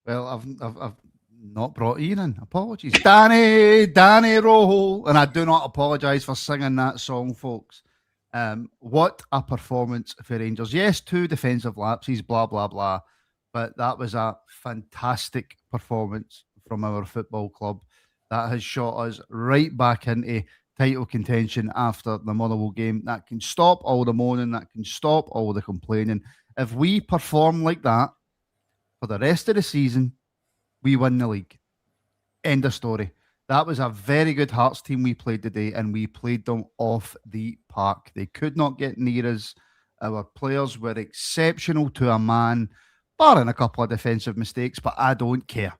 Well, I've not brought Ian in. Apologies. Danny Rojo. And I do not apologise for singing that song, folks. What a performance for Rangers. Yes, 2 defensive lapses, blah, blah, blah. But that was a fantastic performance from our football club. That has shot us right back into title contention after the Motherwell game. That can stop all the moaning. That can stop all the complaining. If we perform like that for the rest of the season, we win the league. End of story. That was a very good Hearts team we played today, and we played them off the park. They could not get near us. Our players were exceptional to a man, barring a couple of defensive mistakes, but I don't care.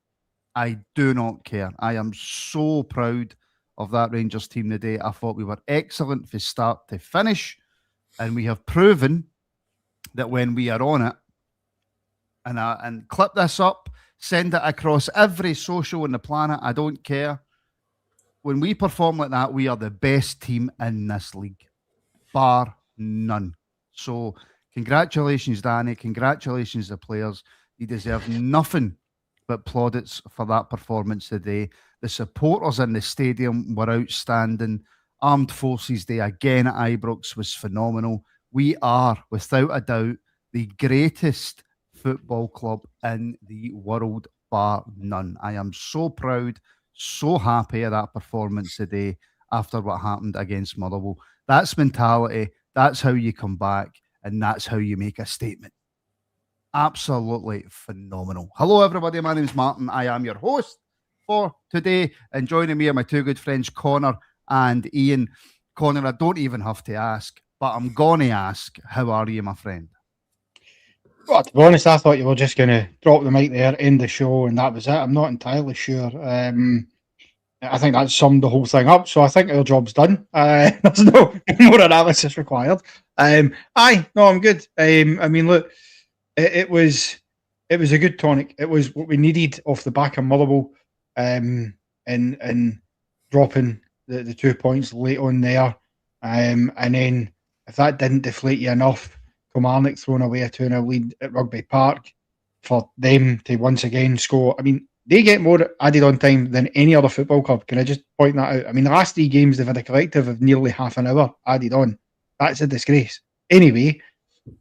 I do not care. I am so proud of that Rangers team today. I thought we were excellent from start to finish, and we have proven that when we are on it, and clip this up, send it across every social on the planet, I don't care. When we perform like that, we are the best team in this league, bar none. So congratulations, Danny. Congratulations, the players. You deserve nothing but plaudits for that performance today. The supporters in the stadium were outstanding. Armed Forces Day again at Ibrox was phenomenal. We are, without a doubt, the greatest football club in the world, bar none. I am so proud, so happy of that performance today after what happened against Motherwell. That's mentality. That's how you come back, and that's how you make a statement. Absolutely phenomenal. Hello, everybody. My name is Martin. I am your host for today. And joining me are my 2 good friends, Connor and Iain. Connor, I don't even have to ask, but I'm going to ask, how are you, my friend? Well, to be honest, I thought you were just going to drop the mic there, end the show, and that was it. I'm not entirely sure. I think that summed the whole thing up. So I think our job's done. There's no more analysis required. I'm good. I mean, look, it was a good tonic. It was what we needed off the back of Motherwell, and dropping the 2 points late on there. And then if that didn't deflate you enough, Kilmarnock throwing away a 2-0 lead at Rugby Park for them to once again score. I mean, they get more added on time than any other football club. Can I just point that out? I mean, the last 3 games, they've had a collective of nearly half an hour added on. That's a disgrace. Anyway,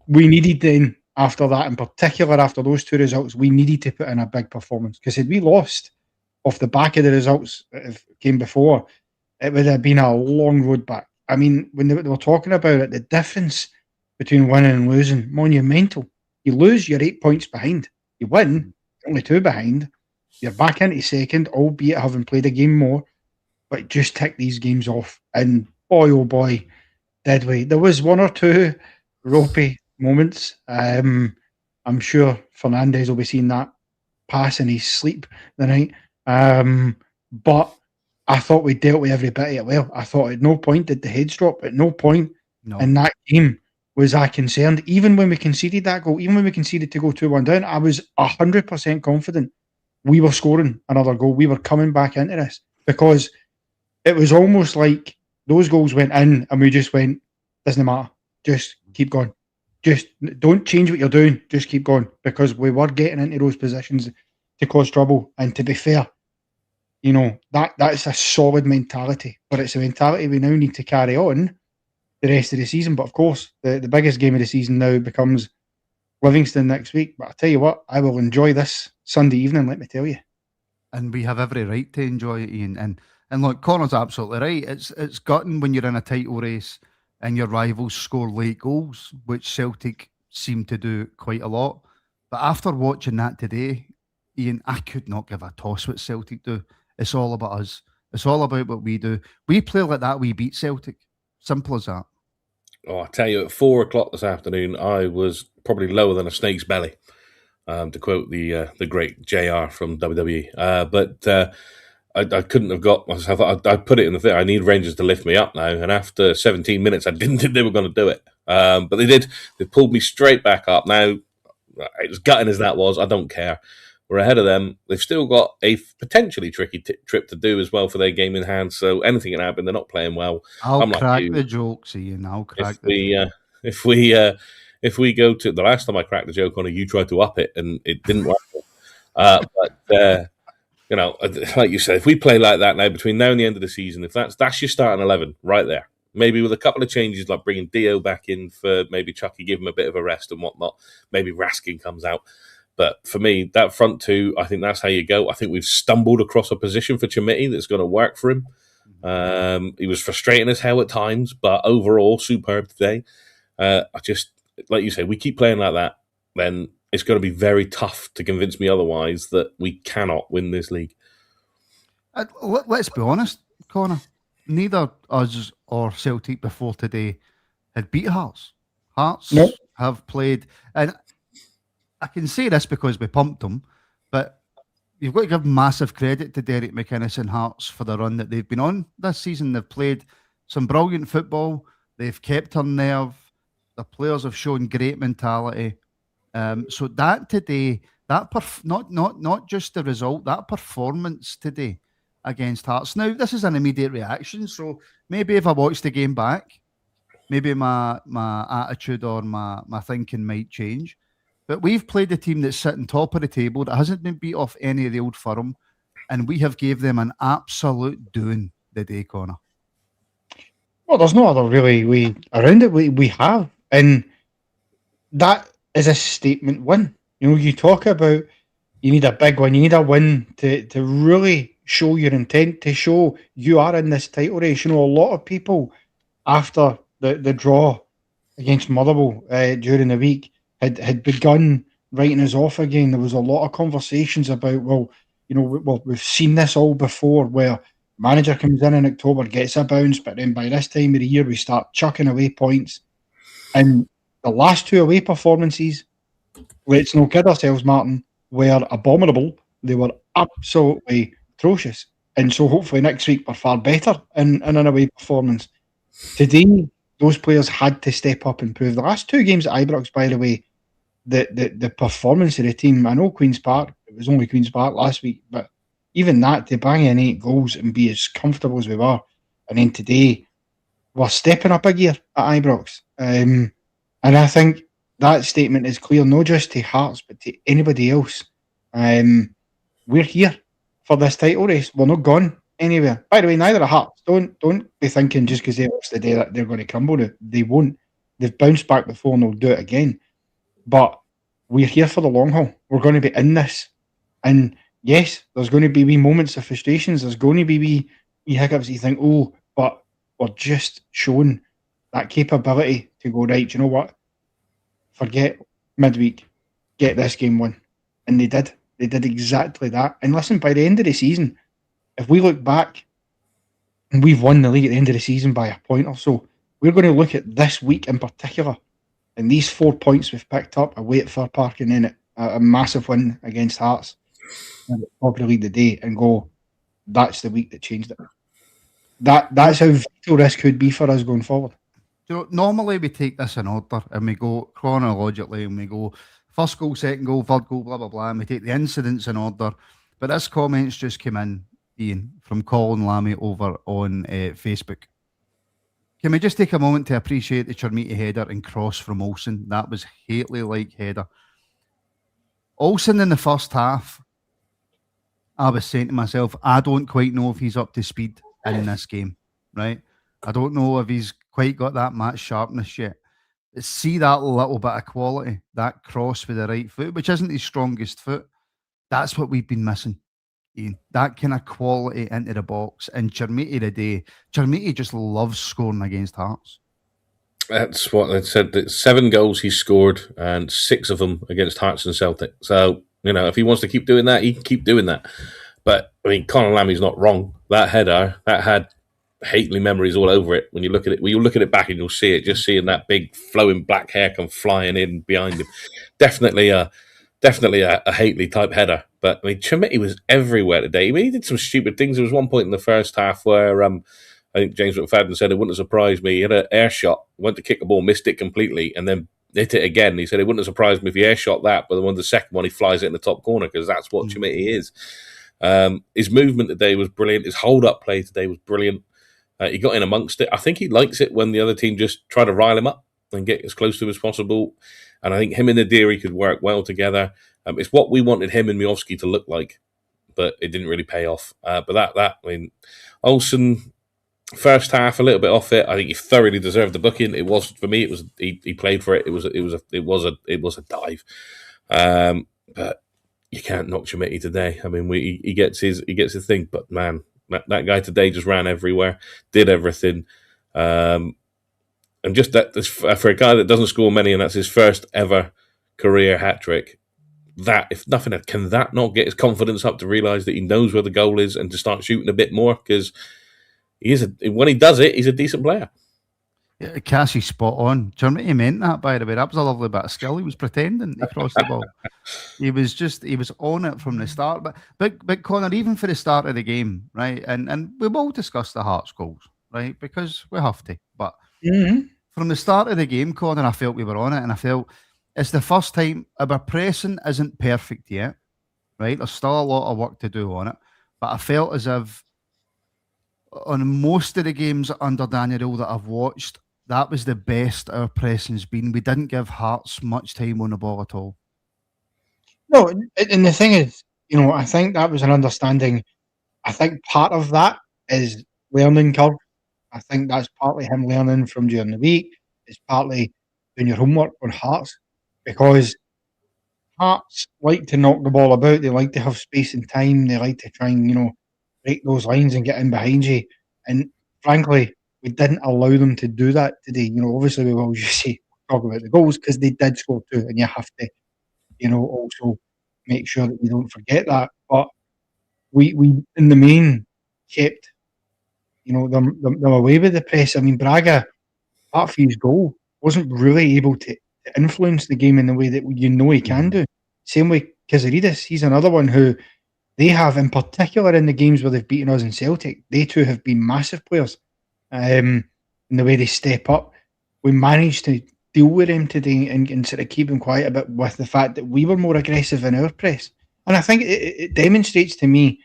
we needed then, after that, in particular after those 2 results, we needed to put in a big performance. Because had we lost off the back of the results that came before, it would have been a long road back. I mean, when they were talking about it, the difference between winning and losing, monumental. You lose, you're 8 points behind. You win, only 2 behind. You're back into second, albeit having played a game more, but just tick these games off. And boy, oh boy, did we. There was 1 or 2 ropey moments. I'm sure Fernandez will be seeing that pass in his sleep the night. But I thought we dealt with every bit of it well. I thought at no point did the heads drop. At no point in that game was I concerned. Even when we conceded that goal, even when we conceded to go 2-1 down, I was 100% confident we were scoring another goal. We were coming back into this because it was almost like those goals went in and we just went, doesn't matter. Just keep going. Just don't change what you're doing. Just keep going, because we were getting into those positions to cause trouble. And to be fair, you know, that's a solid mentality, but it's a mentality we now need to carry on the rest of the season. But of course, the biggest game of the season now becomes Livingston next week. But I tell you what, I will enjoy this Sunday evening, let me tell you. And we have every right to enjoy it, Ian. And look, Connor's absolutely right. It's gutting when you're in a title race and your rivals score late goals, which Celtic seem to do quite a lot. But after watching that today, Ian, I could not give a toss what Celtic do. It's all about us. It's all about what we do. We play like that, we beat Celtic. Simple as that. Oh, I tell you, at 4 o'clock this afternoon, I was probably lower than a snake's belly, to quote the great JR from WWE. But I couldn't have got myself. I put it in the thing. I need Rangers to lift me up now. And after 17 minutes, I didn't think they were going to do it. But they did. They pulled me straight back up. Now, as gutting as that was, I don't care. We're ahead of them. They've still got a potentially tricky trip to do as well for their game in hand. So anything can happen. They're not playing well. I'll crack the jokes, Ian. I'll crack the If we go to the last time I cracked the joke on it, you tried to up it and it didn't work. But like you said, if we play like that now between now and the end of the season, if that's your starting 11 right there, maybe with a couple of changes like bringing Dio back in for maybe Chucky, give him a bit of a rest and whatnot. Maybe Raskin comes out. But for me, that front two, I think that's how you go. I think we've stumbled across a position for Chermiti that's going to work for him. He was frustrating as hell at times, but overall superb today. I just, like you say, we keep playing like that, then it's going to be very tough to convince me otherwise that we cannot win this league. Let's be honest, Connor. Neither us or Celtic before today had beat Hearts. Hearts have played, and I can say this because we pumped them, but you've got to give massive credit to Derek McInnes and Hearts for the run that they've been on this season. They've played some brilliant football. They've kept their nerve. The players have shown great mentality. So that today, not just the result, that performance today against Hearts. Now, this is an immediate reaction, so maybe if I watch the game back, maybe my attitude or my thinking might change. But we've played a team that's sitting top of the table, that hasn't been beat off any of the old firm, and we have gave them an absolute doing the day, Connor. Well, there's no other really way around it. We have, and that is a statement win. You know, you talk about you need a big one, you need a win to really show your intent, to show you are in this title race. You know, a lot of people after the draw against Motherwell during the week had begun writing us off again. There was a lot of conversations about, we've seen this all before, where manager comes in October, gets a bounce, but then by this time of the year we start chucking away points. And the last two away performances, let's not kid ourselves, Martin, were abominable. They were absolutely atrocious. And so hopefully next week we're far better in an away performance. Today, those players had to step up and prove. The last two games at Ibrox, by the way, the performance of the team, I know Queen's Park, it was only Queen's Park last week, but even that, to bang in 8 goals and be as comfortable as we were. And then today, we're stepping up a gear at Ibrox. And I think that statement is clear, not just to Hearts, but to anybody else. We're here for this title race. We're not gone anywhere. By the way, neither are Hearts. Don't be thinking just because they lost the day that they're going to crumble. They won't. They've bounced back before and they'll do it again. But we're here for the long haul. We're going to be in this. And yes, there's going to be wee moments of frustrations. There's going to be wee hiccups that you think, but we're just showing that capability to go, right, you know what? Forget midweek. Get this game won. And they did. They did exactly that. And listen, by the end of the season, if we look back and we've won the league at the end of the season by a point or so, we're going to look at this week in particular and these 4 points we've picked up away at Fir Park and then a massive win against Hearts at the top of the league today and go, that's the week that changed it. That's how vital this could be for us going forward. You know, normally we take this in order and we go chronologically and we go first goal, second goal, third goal, blah, blah, blah, and we take the incidents in order. But this comment's just came in, Ian, from Colin Lammy over on Facebook. Can we just take a moment to appreciate the Chermiti header and cross from Olsen? That was Hateley-like header. Olsen in the first half, I was saying to myself, I don't quite know if he's up to speed in this game, right? I don't know if he's quite got that match sharpness yet. But see that little bit of quality, that cross with the right foot, which isn't his strongest foot. That's what we've been missing, Ian. That kind of quality into the box. And Chermiti today, Chermiti just loves scoring against Hearts. That's what I said. That 7 goals he scored and 6 of them against Hearts and Celtic. So, if he wants to keep doing that, he can keep doing that. But, Conor Lammy's not wrong. That header, that had Hateley memories all over it. When you look at it, you look at it back and you'll see it, just seeing that big flowing black hair come flying in behind him. Definitely a Hateley type header. But, Chermiti was everywhere today. He did some stupid things. There was one point in the first half where I think James McFadden said it wouldn't have surprised me. He had an air shot, went to kick the ball, missed it completely, and then hit it again. He said it wouldn't have surprised me if he air shot that, but the second one, he flies it in the top corner because that's what Chermiti is. His movement today was brilliant. His hold-up play today was brilliant. He got in amongst it. I think he likes it when the other team just try to rile him up and get as close to him as possible. And I think him and Nadiri could work well together. It's what we wanted him and Miovski to look like, but it didn't really pay off. But I mean, Olsen, first half a little bit off it. I think he thoroughly deserved the booking. It was, for me, it was he played for it. It was a dive. But you can't knock Chermiti today. I mean, he gets his thing, but man, that guy today just ran everywhere, did everything. And just that, for a guy that doesn't score many, and that's his first ever career hat trick. That, if nothing, can that not get his confidence up to realise that he knows where the goal is and to start shooting a bit more? Because when he does it, he's a decent player. Yeah, Cassie's spot on. Chermiti meant that, by the way. That was a lovely bit of skill. He was pretending to cross the ball. He was on it from the start. But Connor, even for the start of the game, right? And we will discuss the Hearts goals, right? Because we have to. But from the start of the game, Connor, I felt we were on it, and I felt it's the first time our pressing isn't perfect yet, right? There's still a lot of work to do on it. But I felt as if on most of the games under Daniel that I've watched, that was the best our pressing's been. We didn't give Hearts much time on the ball at all. No, and the thing is, I think that was an understanding. I think part of that is learning curve. I think that's partly him learning from during the week. It's partly doing your homework on Hearts, because Hearts like to knock the ball about. They like to have space and time. They like to try and, break those lines and get in behind you. And frankly, we didn't allow them to do that today. Obviously we will talk about the goals because they did score 2, and you have to, also make sure that you don't forget that. But we in the main kept, them away with the press. I mean, Braga, apart from his goal, wasn't really able to influence the game in the way that he can do. Same way Casaridis, he's another one who they have, in particular in the games where they've beaten us in Celtic, they too have been massive players. In the way they step up, we managed to deal with him today and sort of keep him quiet a bit with the fact that we were more aggressive in our press. And I think it demonstrates to me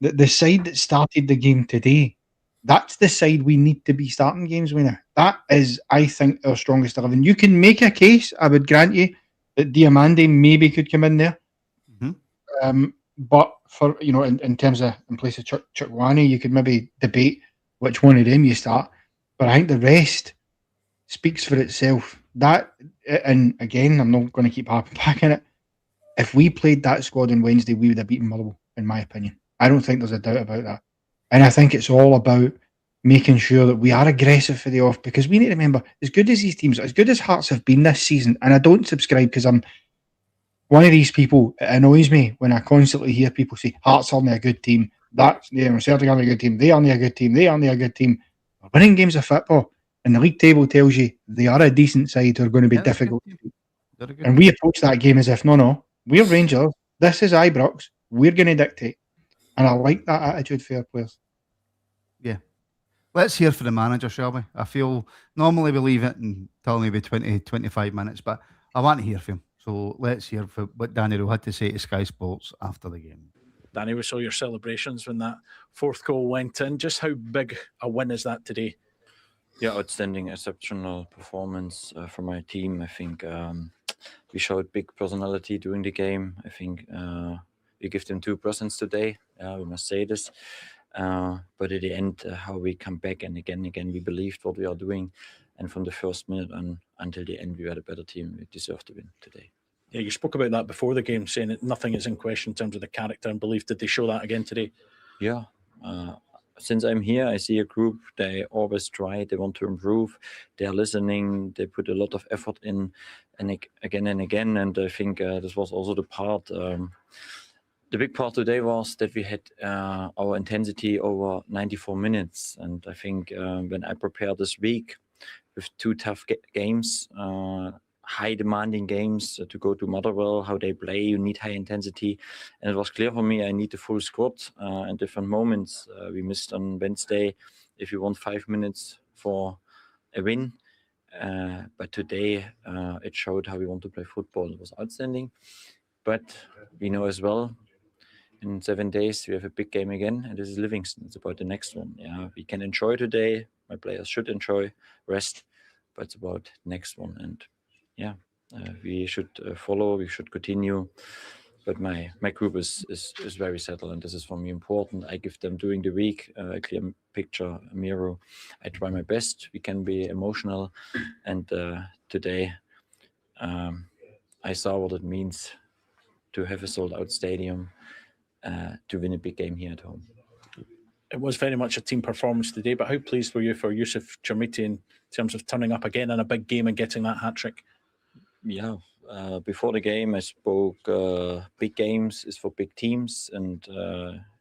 that the side that started the game today, that's the side we need to be starting games with now. That is, I think, our strongest 11. You can make a case, I would grant you, that Diamande maybe could come in there. But for, in terms of in place of Chukwani, you could maybe debate which one of them you start. But I think the rest speaks for itself. That, and again, I'm not going to keep harping back on it. If we played that squad on Wednesday, we would have beaten Motherwell, in my opinion. I don't think there's a doubt about that. And I think it's all about making sure that we are aggressive for the off, because we need to remember, as good as these teams, as good as Hearts have been this season, and I don't subscribe because I'm one of these people. It annoys me when I constantly hear people say Hearts aren't a good team. Celtic aren't a good team. They aren't a good team. They aren't a good team. We're winning games of football, and the league table tells you they are a decent side who are going to be difficult. And we approach that game as if, no, we're Rangers. This is Ibrox. We're going to dictate. And I like that attitude for our players. Yeah. Let's hear from the manager, shall we? I feel normally we leave it until maybe 20, 25 minutes, but I want to hear from him. So let's hear from what Daniel had to say to Sky Sports after the game. Danny, we saw your celebrations when that fourth goal went in. Just how big a win is that today? Yeah, outstanding, exceptional performance from my team. I think we showed big personality during the game. I think we give them 2 presents today. We must say this. But at the end, how we come back and again, we believed what we are doing. And from the first minute until the end, we had a better team. We deserved to win today. Yeah, you spoke about that before the game, saying that nothing is in question in terms of the character and belief. Did they show that again today? Yeah. Since I'm here, I see a group, they always try, they want to improve, they're listening, they put a lot of effort in, and again and again. And I think this was also the part. The big part today was that we had our intensity over 94 minutes. And I think when I prepared this week with 2 tough games, high demanding games to go to Motherwell, how they play, you need high intensity. And it was clear for me I need the full squad in different moments. We missed on Wednesday if you want 5 minutes for a win. But today it showed how we want to play football. It was outstanding. But we know as well, in 7 days we have a big game again, and this is Livingston. It's about the next one. Yeah, we can enjoy today. My players should enjoy, rest, but it's about the next one. And yeah, We should follow. We should continue. But my group is very settled, and this is for me important. I give them during the week a clear picture, a mirror. I try my best. We can be emotional, and today I saw what it means to have a sold-out stadium, to win a big game here at home. It was very much a team performance today, but how pleased were you for Yusuf Chermiti in terms of turning up again in a big game and getting that hat-trick? Yeah, before the game I spoke, big games is for big teams, and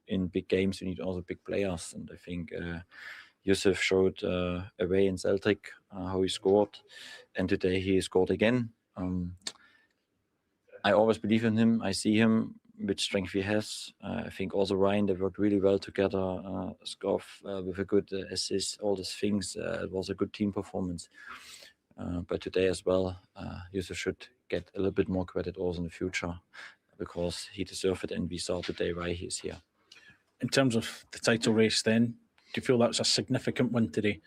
in big games you need also big players, and I think Yusuf showed a way in Celtic how he scored, and today he scored again. I always believe in him. I see him, which strength he has. I think also Ryan, they worked really well together. Scoff with a good assist, all these things. It was a good team performance. But today as well, Yusuf should get a little bit more credit also in the future, because he deserved it, and we saw today why he is here. In terms of the title race then, do you feel that was a significant win today?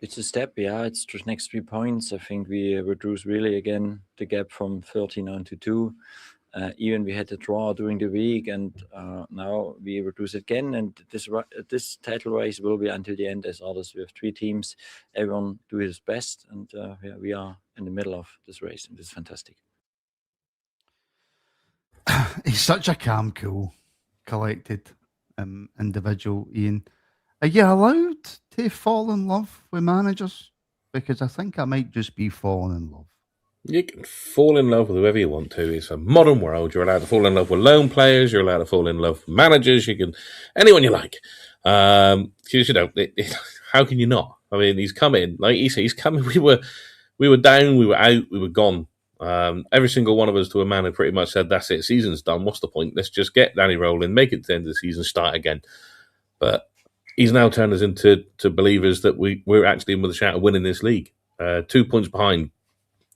It's a step, yeah. It's the next 3 points. I think we reduced really again the gap from 39 to 2. Even we had a draw during the week, and now we reduce it again. And this title race will be until the end as others. We have 3 teams. Everyone do his best, and we are in the middle of this race, and it's fantastic. He's such a calm, cool, collected individual, Ian. Are you allowed to fall in love with managers? Because I think I might just be falling in love. You can fall in love with whoever you want to. It's a modern world. You're allowed to fall in love with loan players. You're allowed to fall in love with managers. You can, anyone you like. Because, you know, how can you not? I mean, he's come in, like you say, he's coming. We were down, we were out, we were gone. Every single one of us to a man had pretty much said, that's it, season's done. What's the point? Let's just get Danny rolling, make it to the end of the season, start again. But he's now turned us into believers that we're actually in with a shout of winning this league. 2 points behind.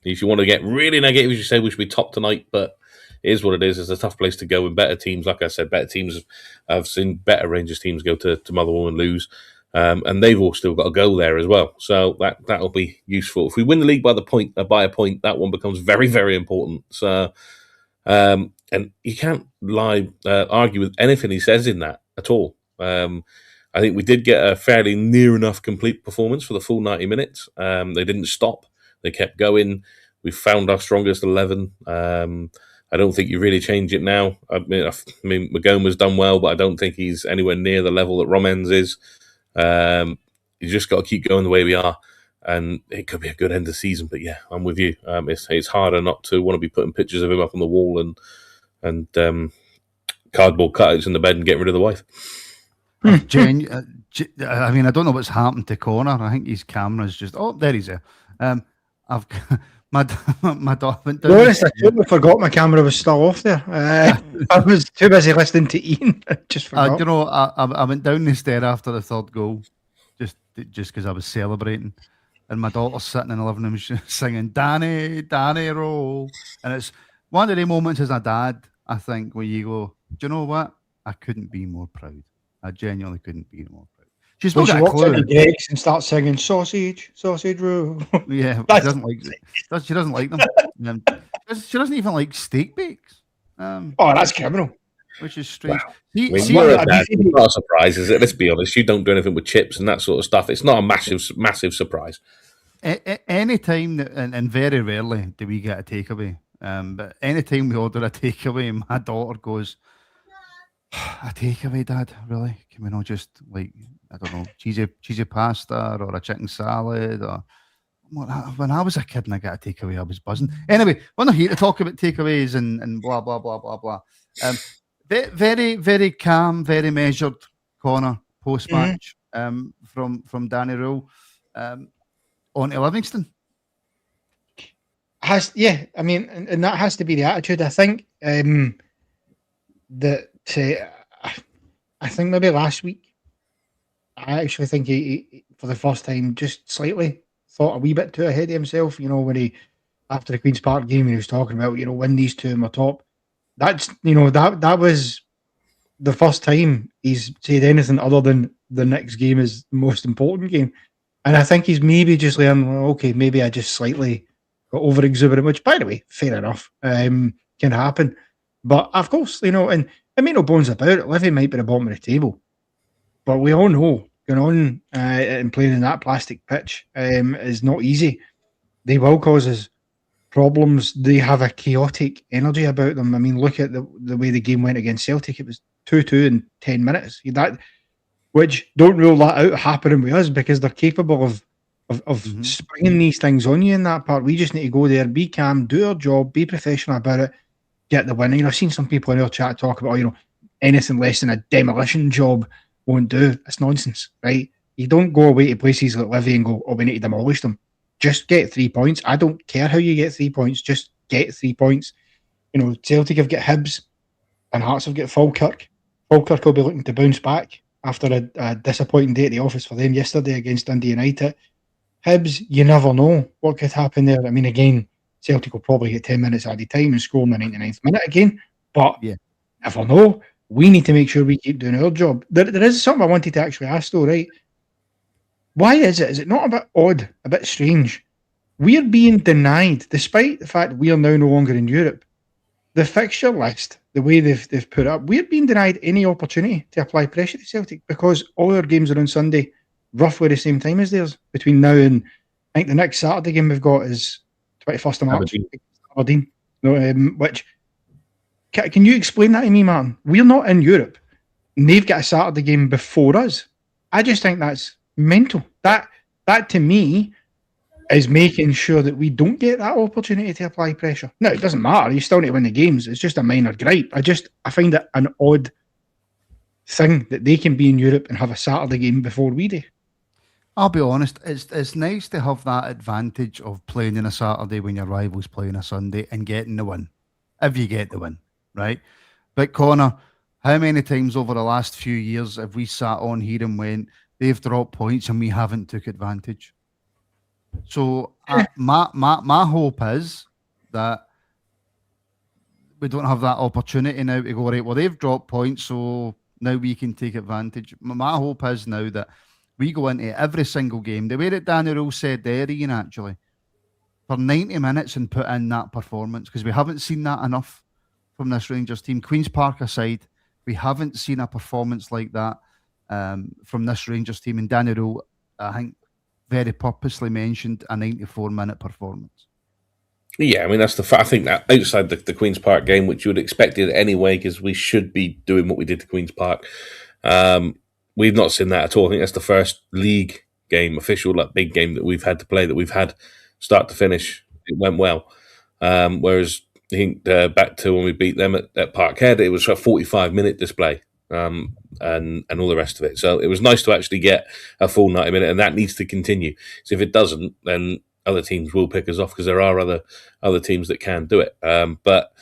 If you want to get really negative, you say we should be top tonight, but it is what it is. It's a tough place to go with better teams. Like I said, better teams. I've seen better Rangers teams go to Motherwell and lose, and they've all still got to go there as well. So that'll be useful. If we win the league by a point, that one becomes very, very important. So, and you can't argue with anything he says in that at all. I think we did get a fairly near enough complete performance for the full 90 minutes. They didn't stop. They kept going. We found our strongest 11. I don't think you really change it now. I mean, Magoma's done well, but I don't think he's anywhere near the level that Romans is. You just got to keep going the way we are, and it could be a good end of the season. But yeah, I'm with you. It's harder not to want to be putting pictures of him up on the wall and cardboard cutouts in the bed and getting rid of the wife. I mean, I don't know what's happened to Connor. I think his camera's just... Oh, there he's there. I've my dog went down. Honest, I totally forgot my camera was still off there. I was too busy listening to Ian. I just forgot. You know, I went down the stair after the third goal, just because I was celebrating, and my daughter's sitting in the living room singing "Danny, Danny, roll," and it's one of the moments as a dad, I think, where you go, do you know what? I couldn't be more proud. I genuinely couldn't be more proud. She's not got a clue. Greg's and starts singing sausage roll. Yeah, she doesn't like them. She doesn't even like steak bakes. That's criminal. Which is strange. Wow. It's not a surprise, is it? Let's be honest. You don't do anything with chips and that sort of stuff. It's not a massive surprise. Any time, and very rarely do we get a takeaway. But any time we order a takeaway, my daughter goes, "A takeaway, Dad? Really? Can we not just like, I don't know, cheesy pasta or a chicken salad?" Or when I was a kid and I got a takeaway, I was buzzing. Anyway, we're not here to talk about takeaways and blah blah blah blah blah. Very, very calm, very measured Connor post match from Danny Rule on to Livingston. I mean, and that has to be the attitude. I think I think maybe last week, I actually think he for the first time, just slightly thought a wee bit too ahead of himself. You know, when he, after the Queen's Park game, he was talking about, you know, when these two are top. That's, you know, that was the first time he's said anything other than the next game is the most important game. And I think he's maybe just learned, okay, maybe I just slightly got over exuberant, which, by the way, fair enough, can happen. But of course, and I make no bones about it. Livy might be the bottom of the table, but we all know going on and playing in that plastic pitch is not easy. They will cause us problems. They have a chaotic energy about them. I mean, look at the way the game went against Celtic. It was 2-2 in 10 minutes. Which don't rule that out happening with us, because they're capable of springing these things on you in that part. We just need to go there, be calm, do our job, be professional about it, get the win. I've seen some people in our chat talk about, anything less than a demolition job won't do. It's nonsense, right? You don't go away to places like Livy and go, we need to demolish them. Just get 3 points. I don't care how you get 3 points. Just get 3 points. Celtic have got Hibs and Hearts have got Falkirk. Falkirk will be looking to bounce back after a disappointing day at the office for them yesterday against Dundee United. Hibs, you never know what could happen there. I mean, again, Celtic will probably get 10 minutes added time and score in the 99th minute again. But never know. We need to make sure we keep doing our job. There is something I wanted to actually ask though, right? Why is it? Is it not a bit odd, a bit strange? We're being denied, despite the fact we are now no longer in Europe, the fixture list, the way they've put up, we're being denied any opportunity to apply pressure to Celtic, because all our games are on Sunday, roughly the same time as theirs, between now and I think the next Saturday game we've got is 21st of March. Aberdeen. Which, can you explain that to me, Martin? We're not in Europe, and they've got a Saturday game before us. I just think that's mental. That to me is making sure that we don't get that opportunity to apply pressure. No, it doesn't matter. You still need to win the games. It's just a minor gripe. I find it an odd thing that they can be in Europe and have a Saturday game before we do. I'll be honest, it's nice to have that advantage of playing on a Saturday when your rival's playing a Sunday and getting the win, if you get the win, right? But Connor, how many times over the last few years have we sat on here and went, they've dropped points and we haven't took advantage? So my hope is that we don't have that opportunity now to go, right, well, they've dropped points, so now we can take advantage. My hope is now that we go into every single game, the way that Danny Rule said there, Ian, actually, for 90 minutes and put in that performance, because we haven't seen that enough from this Rangers team. Queen's Park aside, we haven't seen a performance like that from this Rangers team. And Danny Rule, I think, very purposely mentioned a 94-minute performance. Yeah, I mean, that's the I think that outside the Queen's Park game, which you would expect it anyway, because we should be doing what we did to Queen's Park. We've not seen that at all. I think that's the first league game, official, big game that we've had to play, that we've had start to finish. It went well. Whereas I think back to when we beat them at Parkhead, it was a 45-minute display and all the rest of it. So it was nice to actually get a full 90 minutes, and that needs to continue. So if it doesn't, then other teams will pick us off, because there are other teams that can do it. But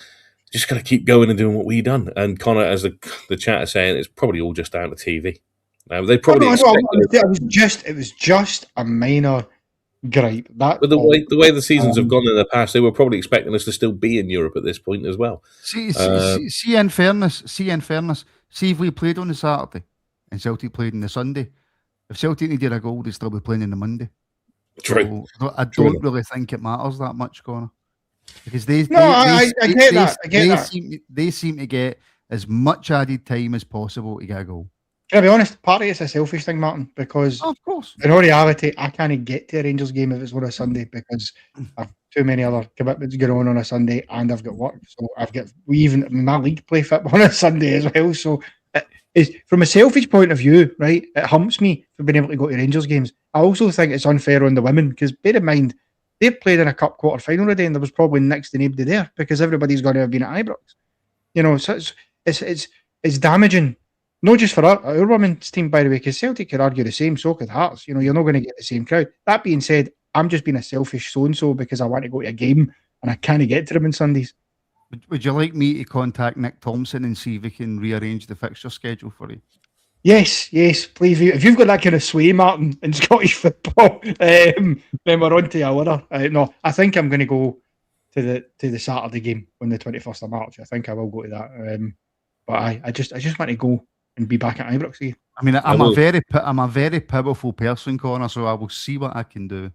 just got to keep going and doing what we've done. And Connor, as the chat is saying, it's probably all just down to TV. They probably it was just a minor gripe. But the way the seasons have gone in the past, they were probably expecting us to still be in Europe at this point as well. See, in fairness, see if we played on the Saturday and Celtic played on the Sunday. If Celtic needed a goal, they'd still be playing on the Monday. True. So I don't really think it matters that much, Connor, because I get that. They seem to get as much added time as possible to get a goal. Can I be honest? Partly it's a selfish thing, Martin, because of course, in all reality, I can't get to a Rangers game if it's on a Sunday, because I've too many other commitments going on a Sunday, and I've got work. So my league play football on a Sunday as well. So from a selfish point of view, right, it humps me for being able to go to Rangers games. I also think it's unfair on the women, because bear in mind, they've played in a cup quarter final today, and there was probably next to nobody there because everybody's going to have been at Ibrox. So it's damaging. Not just for our women's team, by the way, because Celtic could argue the same, so could Hearts. You're not going to get the same crowd. That being said, I'm just being a selfish so-and-so because I want to go to a game and I can't get to them on Sundays. Would you like me to contact Nick Thompson and see if we can rearrange the fixture schedule for you? Yes, please. If you've got that kind of sway, Martin, in Scottish football, then we're on to a winner. No, I think I'm going to go to the Saturday game on the 21st of March. I think I will go to that. But I just want to go and be back at Ibrox again. I mean, I'm a very powerful person, Connor, so I will see what I can do.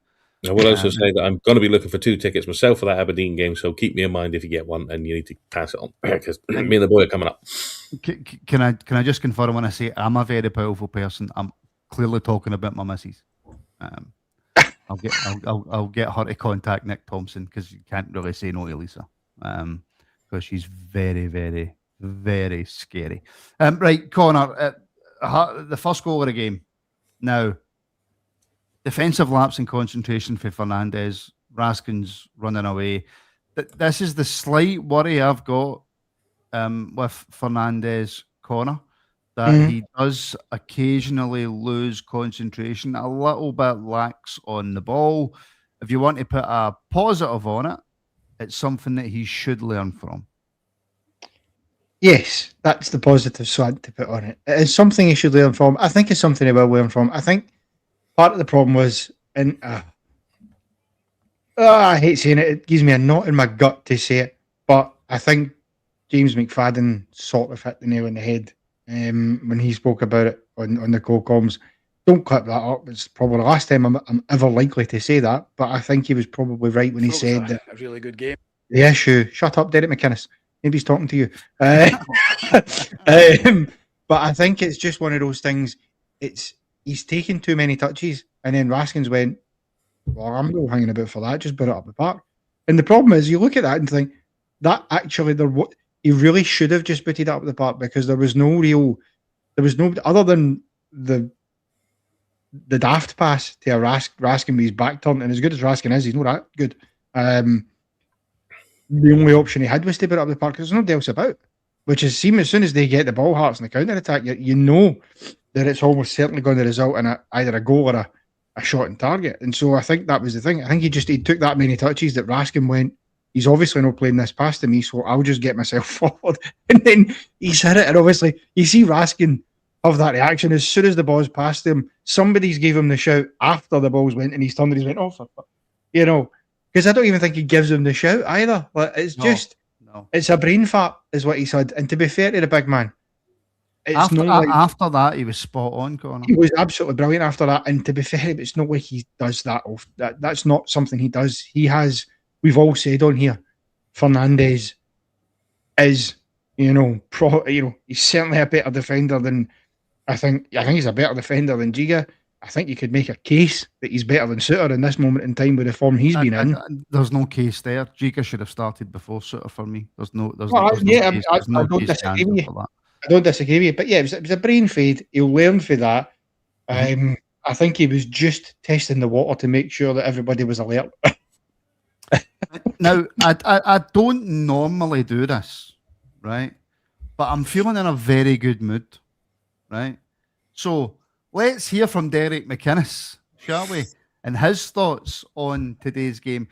I will also say that I'm going to be looking for 2 tickets myself for that Aberdeen game, so keep me in mind if you get one, and you need to pass it on because me and the boy are coming up. Can I just confirm when I say I'm a very powerful person, I'm clearly talking about my missus. I'll get her to contact Nick Thompson because you can't really say no to Lisa, because she's very, very, very scary. Right, Connor, the first goal of the game. Now, defensive lapse and concentration for Fernandes. Raskin's running away. This is the slight worry I've got with Fernandes, Connor, that he does occasionally lose concentration, a little bit lax on the ball. If you want to put a positive on it, it's something that he should learn from. Yes, that's the positive slant to put on it. It is something he should learn from. I think it's something he will learn from. I think part of the problem was, and I hate saying it, it gives me a knot in my gut to say it, but I think James McFadden sort of hit the nail on the head when he spoke about it on the co-coms. Don't clip that up. It's probably the last time I'm ever likely to say that, but I think he was probably right when he said that a really good game. the issue. Shut up, Derek McInnes. Nobody's talking to you. But I think it's just one of those things. He's taken too many touches, and then Raskins went, well, I'm not hanging about for that. Just put it up the park. And the problem is, you look at that and think that actually he really should have just booted it up the park, because there was no other than the daft pass to a Raskin with his back turned, and as good as Raskin is, he's not that good. The only option he had was to put it up the park because there's nobody else about. Which is, as soon as they get the ball, Hearts in the counter attack, you know that it's almost certainly going to result in either a goal or a shot on target. And so I think that was the thing. I think he took that many touches that Raskin went, he's obviously not playing this past to me, so I'll just get myself forward. And then he's hit it, and obviously you see Raskin have that reaction as soon as the ball's past him. Somebody's gave him the shout after the balls went, and he's turned and he's went, oh, because I don't even think he gives him the shout either. Like, it's it's a brain fart, is what he said. And to be fair to the big man, after that, he was spot on, Connor. He was absolutely brilliant after that. And to be fair, it's not like he does that often. That's not something he does. He has, we've all said on here, Fernandes is, he's certainly a better defender than, I think he's a better defender than Giga. I think you could make a case that he's better than Souttar in this moment in time with the form he's been in. There's no case there. Giga should have started before Souttar for me. I don't disagree with you. But yeah, it was a brain fade. He'll learn for that. I think he was just testing the water to make sure that everybody was alert. Now, I don't normally do this, right? But I'm feeling in a very good mood, right? So let's hear from Derek McInnes, shall we? And his thoughts on today's game,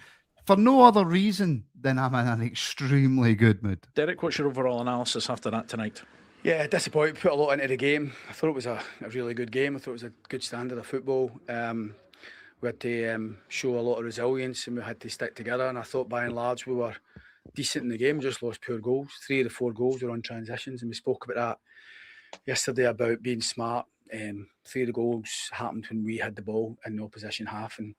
for no other reason than I'm in an extremely good mood. Derek, what's your overall analysis after that tonight? Yeah, disappointed. Put a lot into the game. I thought it was a really good game. I thought it was a good standard of football. We had to show a lot of resilience, and we had to stick together. And I thought by and large we were decent in the game. We just lost poor goals. 3 of the 4 goals were on transitions, and we spoke about that yesterday about being smart. 3 of the goals happened when we had the ball in the opposition half, and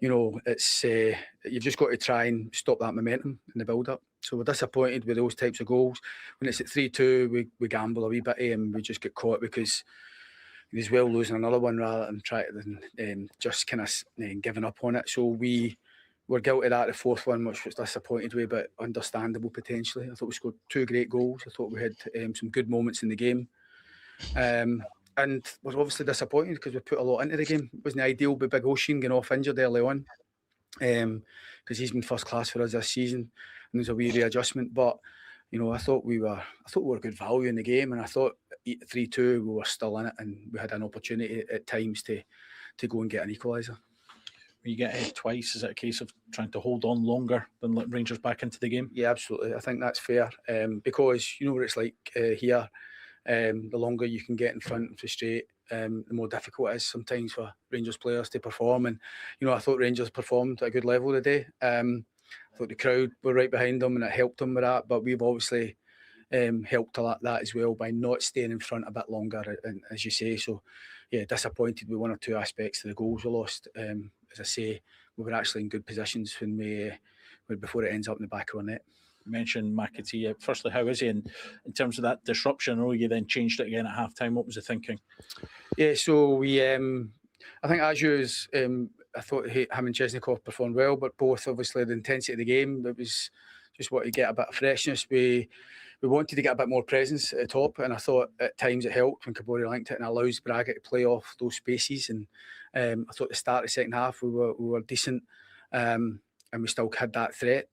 it's you've just got to try and stop that momentum in the build-up. So we're disappointed with those types of goals. When it's at 3-2, we gamble a wee bit, and we just get caught because as well losing another one rather than trying to just kind of giving up on it. So we were guilty of that, the 4th one, which was disappointed with, but understandable potentially. I thought we scored 2 great goals. I thought we had some good moments in the game. And was obviously disappointed because we put a lot into the game. It wasn't ideal with Big Ocean getting off injured early on, because he's been first class for us this season, and there's a wee readjustment. But I thought we were good value in the game, and I thought at 3-2 we were still in it, and we had an opportunity at times to go and get an equaliser. When you get ahead twice, is it a case of trying to hold on longer than let Rangers back into the game? Yeah, absolutely. I think that's fair, because you know what it's like here. The longer you can get in front and frustrate, the more difficult it is sometimes for Rangers players to perform. And I thought Rangers performed at a good level today. I thought the crowd were right behind them, and it helped them with that. But we've obviously helped a lot that as well by not staying in front a bit longer, and as you say. So yeah, disappointed with 1 or 2 aspects of the goals we lost. As I say, we were actually in good positions before it ends up in the back of our net. You mentioned McAtee. Firstly, how is he in terms of that disruption? I know you then changed it again at half-time. What was the thinking? Yeah, so we, I think as usual, I thought him and Chesnikov performed well, but both obviously the intensity of the game, it was just wanted to get a bit of freshness. We wanted to get a bit more presence at the top, and I thought at times it helped when Kabori linked it and allows Braga to play off those spaces. And I thought at the start of the second half we were decent, and we still had that threat.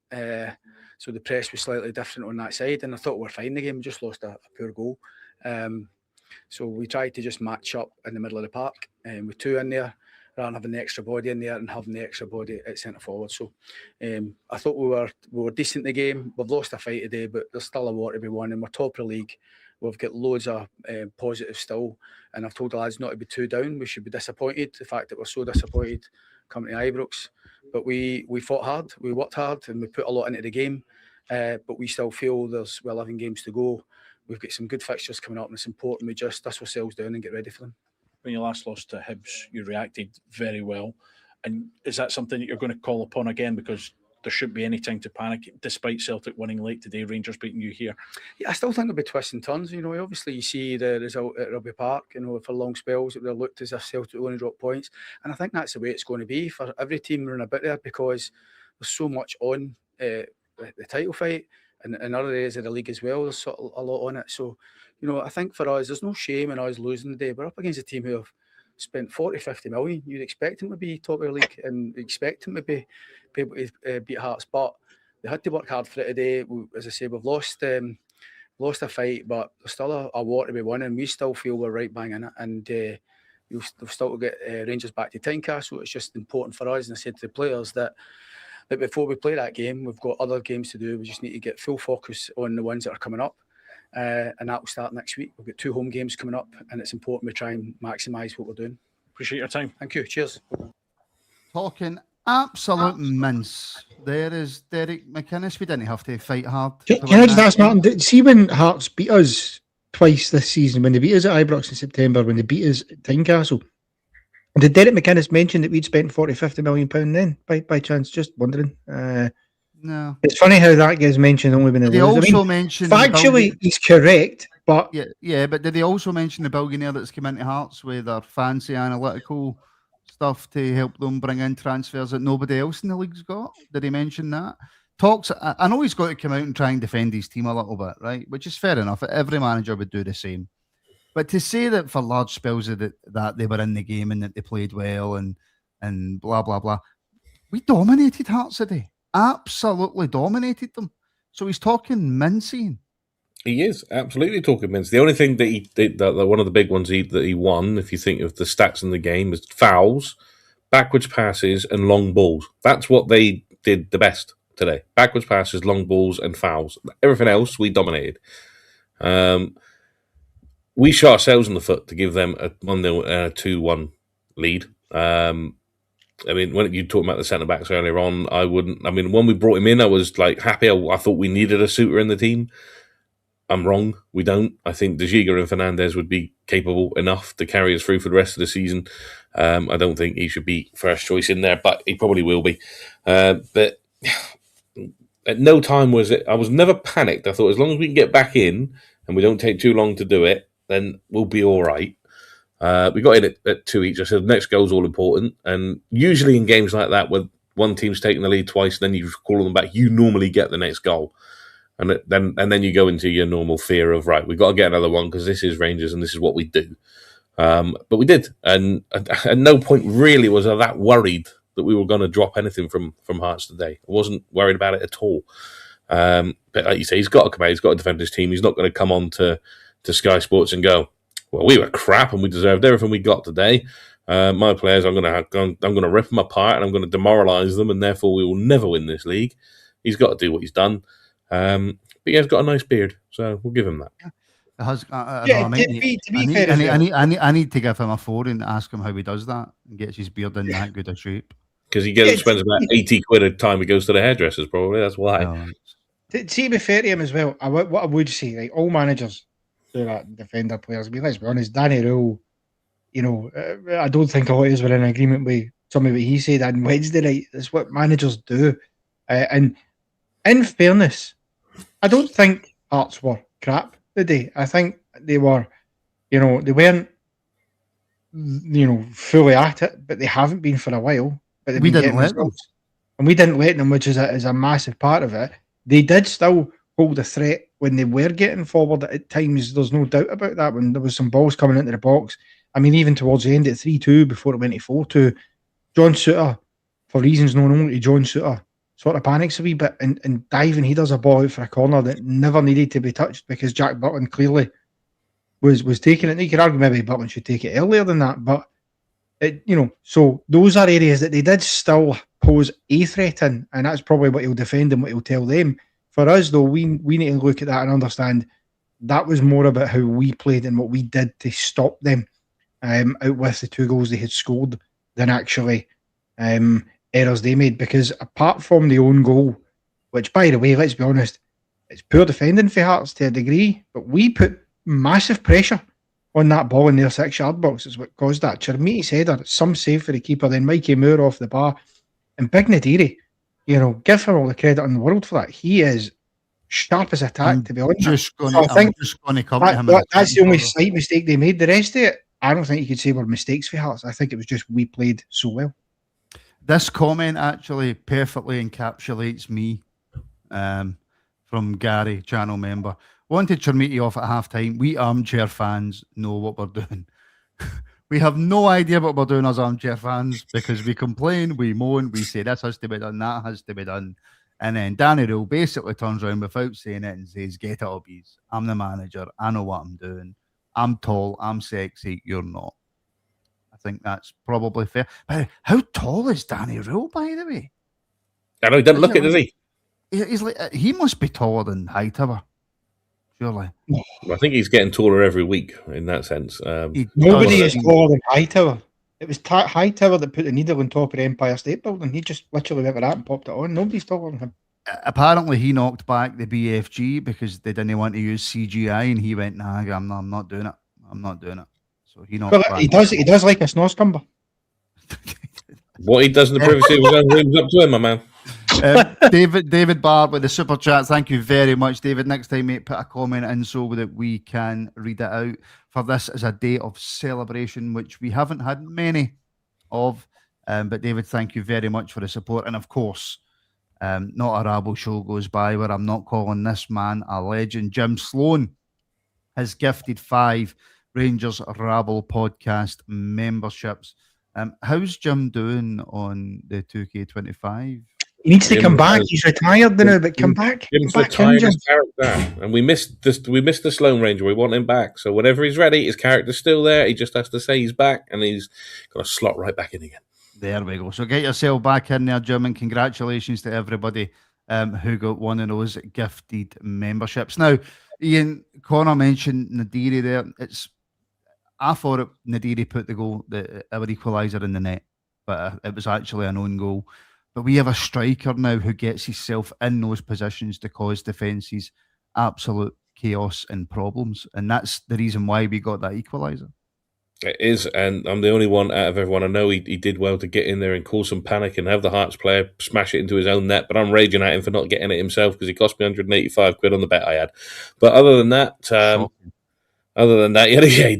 So the press was slightly different on that side, and I thought we were fine the game. We just lost a poor goal. So we tried to just match up in the middle of the park, with two in there, rather than having the extra body in there and having the extra body at centre forward. So I thought we were decent in the game. We've lost a fight today, but there's still a war to be won, and we're top of the league. We've got loads of positives still, and I've told the lads not to be too down. We should be disappointed. The fact that we're so disappointed coming to Ibrox, but we fought hard, we worked hard, and we put a lot into the game. But we still feel there's 11 games to go. We've got some good fixtures coming up, and it's important we just dust ourselves down and get ready for them. When you last lost to Hibs, you reacted very well. And is that something that you're going to call upon again? Because there shouldn't be any time to panic, despite Celtic winning late today, Rangers beating you here. Yeah, I still think there'll be twists and turns. Obviously you see the result at Rugby Park, for long spells it would have looked as if Celtic would only drop points. And I think that's the way it's going to be for every team running a bit there, because there's so much on the title fight. And in other areas of the league as well, there's sort of a lot on it. So, I think for us, there's no shame in us losing the day. We're up against a team who have spent 40-50 million. You'd expect them to be top of the league and expect them to be able to beat Hearts. But they had to work hard for it today. As I say, we've lost a fight, but there's still a war to be won, and we still feel we're right bang in it. And we've still got Rangers back to Tynecastle. It's just important for us, and I said to the players that before we play that game, we've got other games to do. We just need to get full focus on the ones that are coming up, and that will start next week. We've got 2 home games coming up, and it's important we try and maximise what we're doing. Appreciate your time. Thank you. Cheers. Talking absolute mince. There is Derek McInnes. We didn't have to fight hard. Can I just ask, Martin, see when Hearts beat us twice this season, when they beat us at Ibrox in September, when they beat us at Tynecastle, did Derek McInnes mention that we'd spent 40-50 million pound then, by chance? Just wondering. No. It's funny how that gets mentioned only when they also mentioned factually he's correct, but but did they also mention the billionaire that's come into Hearts with their fancy analytical stuff to help them bring in transfers that nobody else in the league's got? Did he mention that? I know he's got to come out and try and defend his team a little bit, right? Which is fair enough. Every manager would do the same. But to say that for large spells that they were in the game and that they played well and blah, blah, blah. We dominated Hearts today. Absolutely dominated them. So he's talking mincing. He is absolutely talking mince. The only thing that he did, that one of the big ones that he won, if you think of the stats in the game, is fouls, backwards passes, and long balls. That's what they did the best today. Backwards passes, long balls, and fouls. Everything else, we dominated. We shot ourselves in the foot to give them a 1-0, 2-1 lead. When you talked about the centre-backs earlier on, when we brought him in, I was happy. I thought we needed a Souttar in the team. I'm wrong. We don't. I think De Giga and Fernandez would be capable enough to carry us through for the rest of the season. I don't think he should be first choice in there, but he probably will be. But at no time I was never panicked. I thought as long as we can get back in and we don't take too long to do it, then we'll be all right. We got in at 2 each. I said the next goal's all important. And usually in games like that, where one team's taking the lead twice, and then you call them back, you normally get the next goal. And then you go into your normal fear of, right, we've got to get another one because this is Rangers and this is what we do. But we did. And at no point really was I that worried that we were going to drop anything from Hearts today. I wasn't worried about it at all. But like you say, he's got to come out, he's got to defend his team. He's not going to come on to Sky Sports and go, well, we were crap and we deserved everything we got today. My players, I'm going to rip them apart and I'm going to demoralise them, and therefore we will never win this league. He's got to do what he's done. But yeah, he's got a nice beard, so we'll give him that. I need to give him a phone and ask him how he does that and gets his beard in that good a shape. Because he spends about 80 quid a time he goes to the hairdressers, probably. That's why. No. To be fair to him as well, what I would say, all managers do that, defend their players. I mean, let's be honest, Danny Rule, I don't think a lot of us were in agreement with some of what he said on Wednesday night. It's what managers do. And in fairness, I don't think Hearts were crap today. I think they were, they weren't, fully at it, but they haven't been for a while. But We didn't let them. And we didn't let them, which is a massive part of it. They did still hold a threat when they were getting forward at times. There's no doubt about that. When there was some balls coming into the box, I mean, even towards the end at 3-2 before it went to 4-2, John Souttar, for reasons known only to John Souttar, sort of panics a wee bit and diving. He does a ball out for a corner that never needed to be touched because Jack Butland clearly was taking it. You could argue maybe Butland should take it earlier than that, but so those are areas that they did still pose a threat in, and that's probably what he'll defend and what he'll tell them. For us, though, we need to look at that and understand that was more about how we played and what we did to stop them out with the 2 goals they had scored than actually errors they made. Because apart from the own goal, which, by the way, let's be honest, it's poor defending for Hearts to a degree, but we put massive pressure on that ball in their 6-yard box is what caused that. Chermiti's header, some save for the keeper, then Mikey Moore off the bar. And Big Nadiri, give him all the credit in the world for that. He is sharp as a tack, to be honest. I'm just going to come to him. That's the only slight mistake they made. The rest of it, I don't think you could say were mistakes for Hearts. I think it was just we played so well. This comment actually perfectly encapsulates me from Gary, channel member. Wanted Chermiti off at half-time. We armchair fans know what we're doing. We have no idea what we're doing as armchair fans because we complain, we moan, we say this has to be done, that has to be done. And then Danny Rule basically turns around without saying it and says, get it up, bees. I'm the manager. I know what I'm doing. I'm tall. I'm sexy. You're not. I think that's probably fair. But how tall is Danny Rule, by the way? I know he doesn't look it, does he? He's like, he must be taller than Hightower. Surely. I think he's getting taller every week in that sense. Nobody is taller than Hightower. It was Hightower that put the needle on top of the Empire State Building. He just literally went with that and popped it on. Nobody's taller than him. Apparently, he knocked back the BFG because they didn't want to use CGI, and he went, "Nah, I'm not doing it. I'm not doing it." So he knocked back. He does like a snozzcumber. What he does in the privacy of his own room is up to him, my man. David Barr with the super chat. Thank you very much, David. Next time, mate, put a comment in so that we can read it out. For this is a day of celebration, which we haven't had many of. But David, thank you very much for the support. And of course, not a Rabble show goes by where I'm not calling this man a legend. Jim Sloan has gifted 5 Rangers Rabble Podcast memberships. How's Jim doing on the 2K25? He needs to come back. He's retired now, but come back. Jim's retired his character, and we missed this. We missed the Sloan Ranger. We want him back. So whenever he's ready, his character's still there. He just has to say he's back, and he's going to slot right back in again. There we go. So get yourself back in there, Jim, and congratulations to everybody who got one of those gifted memberships. Now, Ian, Connor mentioned Nadiri there. I thought Nadiri put our equaliser in the net, but it was actually an own goal. But we have a striker now who gets himself in those positions to cause defences absolute chaos and problems. And that's the reason why we got that equaliser. It is, and I'm the only one out of everyone I know he did well to get in there and cause some panic and have the Hearts player smash it into his own net. But I'm raging at him for not getting it himself because he cost me 185 quid on the bet I had. But other than that,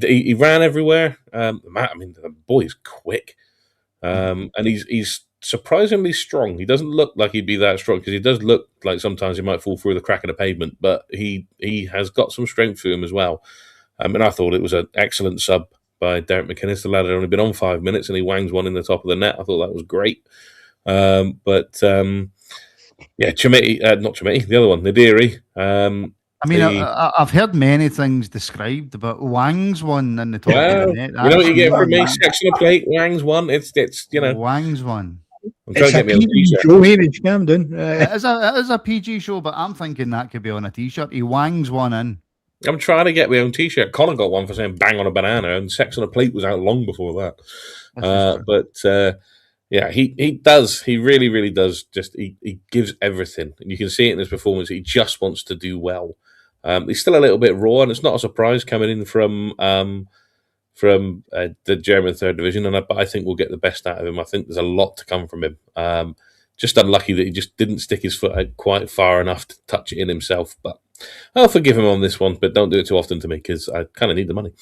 he ran everywhere. I mean, the boy's quick, and he's surprisingly strong. He doesn't look like he'd be that strong because he does look like sometimes he might fall through the crack of the pavement, but he has got some strength to him as well. And I thought it was an excellent sub by Derek McInnes. The lad had only been on 5 minutes and he wangs one in the top of the net. I thought that was great. Chermiti, not Chermiti, the other one, Nadiri. I've heard many things described, but Wang's one in the top of the net. You know what you get from me? Section of plate, Wang's one. It's Wang's one. I'm trying to get me on a t-shirt. It is a PG show, but I'm thinking that could be on a t-shirt. He wangs one in. I'm trying to get my own t-shirt. Connor got one for saying bang on a banana, and Sex on a Plate was out long before that. He does. He really, really does. Just he gives everything. And you can see it in his performance. He just wants to do well. He's still a little bit raw, and it's not a surprise coming in from from the German third division, but I think we'll get the best out of him. I think there's a lot to come from him. Just unlucky that he just didn't stick his foot out quite far enough to touch it in himself. But I'll forgive him on this one, but don't do it too often to me because I kind of need the money.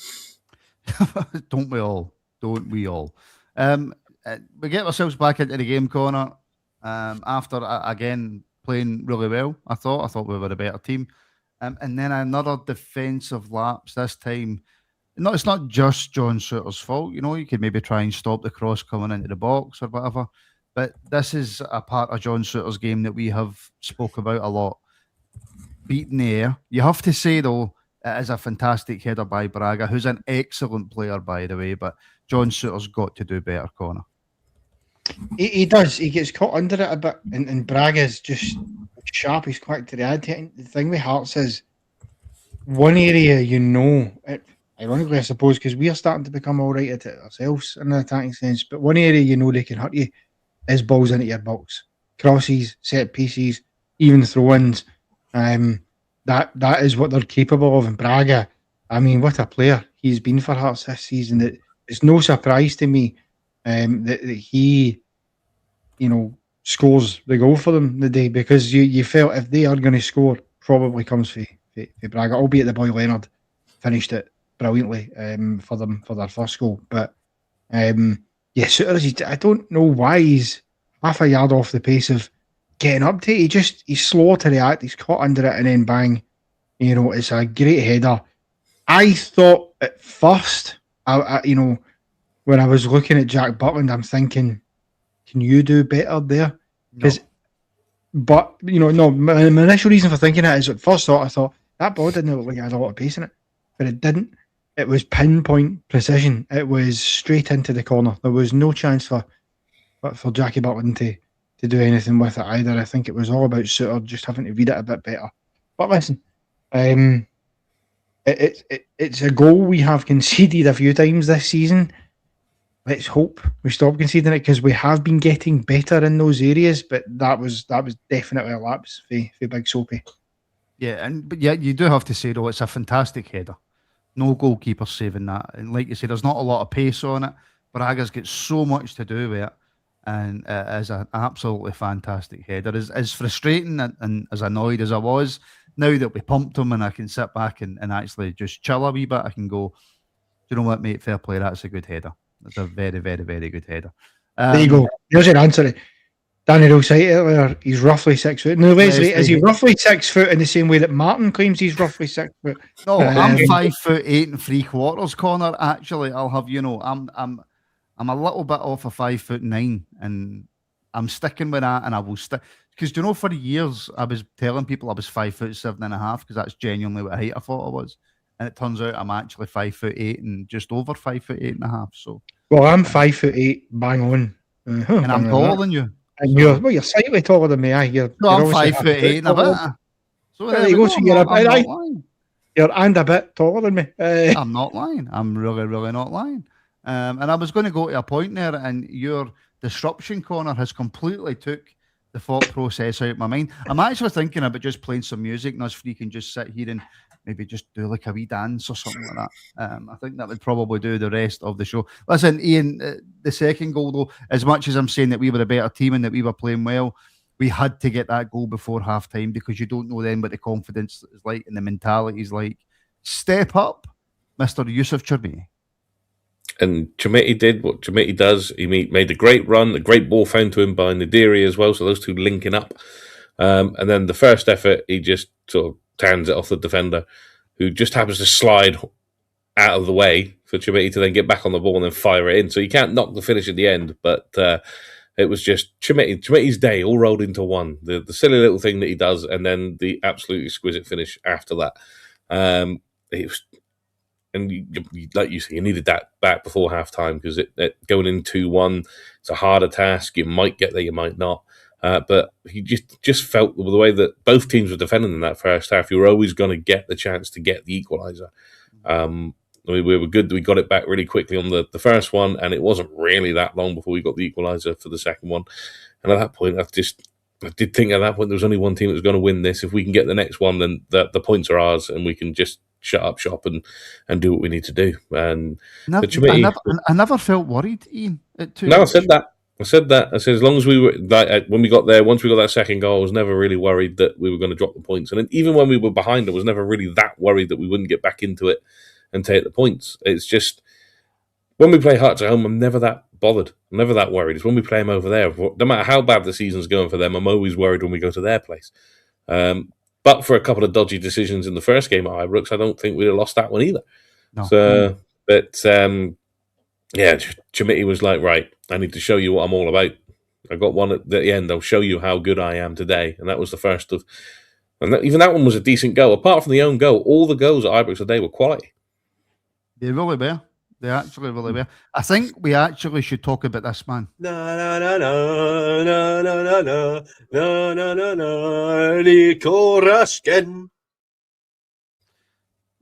Don't we all? Don't we all? We get ourselves back into the game, Connor, after, again, playing really well. I thought we were a better team. And then another defensive lapse this time. No, it's not just John Souttar's fault. You know, you could maybe try and stop the cross coming into the box or whatever. But this is a part of John Souttar's game that we have spoke about a lot. Beating the air. You have to say, though, it is a fantastic header by Braga, who's an excellent player, by the way. But John Souttar's got to do better, Connor. He does. He gets caught under it a bit. And Braga's just sharp. He's quick to react. The thing with Hearts is one area, ironically, I suppose, because we are starting to become all right at it ourselves in an attacking sense. But one area they can hurt you is balls into your box, crosses, set pieces, even throw-ins. That is what they're capable of. And Braga, I mean, what a player he's been for Hearts this season. It's no surprise to me that he, scores the goal for them the day, because you felt if they are going to score, probably comes for Braga. Albeit the boy Leonard finished it brilliantly for them for their first goal. But Souttar, I don't know why he's half a yard off the pace of getting up to it. He's slow to react. He's caught under it and then bang. It's a great header. I thought at first, when I was looking at Jack Butland, I'm thinking, can you do better there? My initial reason for thinking it is at first thought, I thought that ball didn't look like it had a lot of pace in it, but it didn't. It was pinpoint precision. It was straight into the corner. There was no chance for Jackie Butland to do anything with it either. I think it was all about Souttar just having to read it a bit better. But listen, it's a goal we have conceded a few times this season. Let's hope we stop conceding it, because we have been getting better in those areas. But that was definitely a lapse for Big Soapy. Yeah, but you do have to say, though, it's a fantastic header. No goalkeeper saving that. And like you say, there's not a lot of pace on it. Braga's got so much to do with it. And it is an absolutely fantastic header. As frustrating and as annoyed as I was, now that we pumped him and I can sit back and actually just chill a wee bit, I can go, you know what, mate, fair play, that's a good header. That's a very, very, very good header. There you go. Here's your answer. Daniel said earlier, he's roughly 6 foot. No, Wesley, is he roughly 6 foot in the same way that Martin claims he's roughly 6 foot? No, I'm 5'8" and 3/4, Connor. Actually, I'll have I'm a little bit off of 5'9", and I'm sticking with that, and I will stick, because for years I was telling people I was 5'7.5", because that's genuinely what height I thought I was, and it turns out I'm actually 5'8" and just over 5'8.5". So, well, I'm 5'8", bang on, and I'm taller than you. And you're slightly taller than me. I'm 5'8" and a bit. So there you go. So you're a bit taller than me. I'm not lying. I'm really, really not lying. And I was going to go to a point there, and your disruption, Connor, has completely took the thought process out of my mind. I'm actually thinking about just playing some music, and us three can just sit here and maybe just do like a wee dance or something like that. I think that would probably do the rest of the show. Listen, Ian, the second goal, though, as much as I'm saying that we were a better team and that we were playing well, we had to get that goal before half-time, because you don't know then what the confidence is like and the mentality is like. Step up, Mr. Yusuf Chermiti. And Chermiti did what Chermiti does. He made a great run, a great ball found to him by Nadiri as well, so those two linking up. And then the first effort, he just sort of turns it off the defender, who just happens to slide out of the way for Chermiti to then get back on the ball and then fire it in. So you can't knock the finish at the end, but it was just Chermiti's day all rolled into one. The silly little thing that he does, and then the absolutely exquisite finish after that. It was... And like you say, you needed that back before half-time, because it going in 2-1, it's a harder task. You might get there, you might not. But he just felt the way that both teams were defending in that first half, you were always going to get the chance to get the equaliser. We were good. We got it back really quickly on the first one, and it wasn't really that long before we got the equaliser for the second one. And at that point, I did think at that point there was only one team that was going to win this. If we can get the next one, then the points are ours, and we can just shut up shop and do what we need to do. And I never felt worried, Ian. No, I said that. I said as long as we were when we got there, once we got that second goal, I was never really worried that we were going to drop the points. And even when we were behind, I was never really that worried that we wouldn't get back into it and take the points. It's just when we play Hearts at home, I'm never that bothered. I'm never that worried. It's when we play them over there. No matter how bad the season's going for them, I'm always worried when we go to their place. But for a couple of dodgy decisions in the first game at Ibrox, I don't think we'd have lost that one either. No. So, yeah, Chermiti was like, right, I need to show you what I'm all about. I got one at the end. I'll show you how good I am today. And that was the first of... And even that one was a decent goal. Apart from the own goal, all the goals at Ibrox today were quality. They really were. They actually really were. I think we actually should talk about this man. Nico Raskin.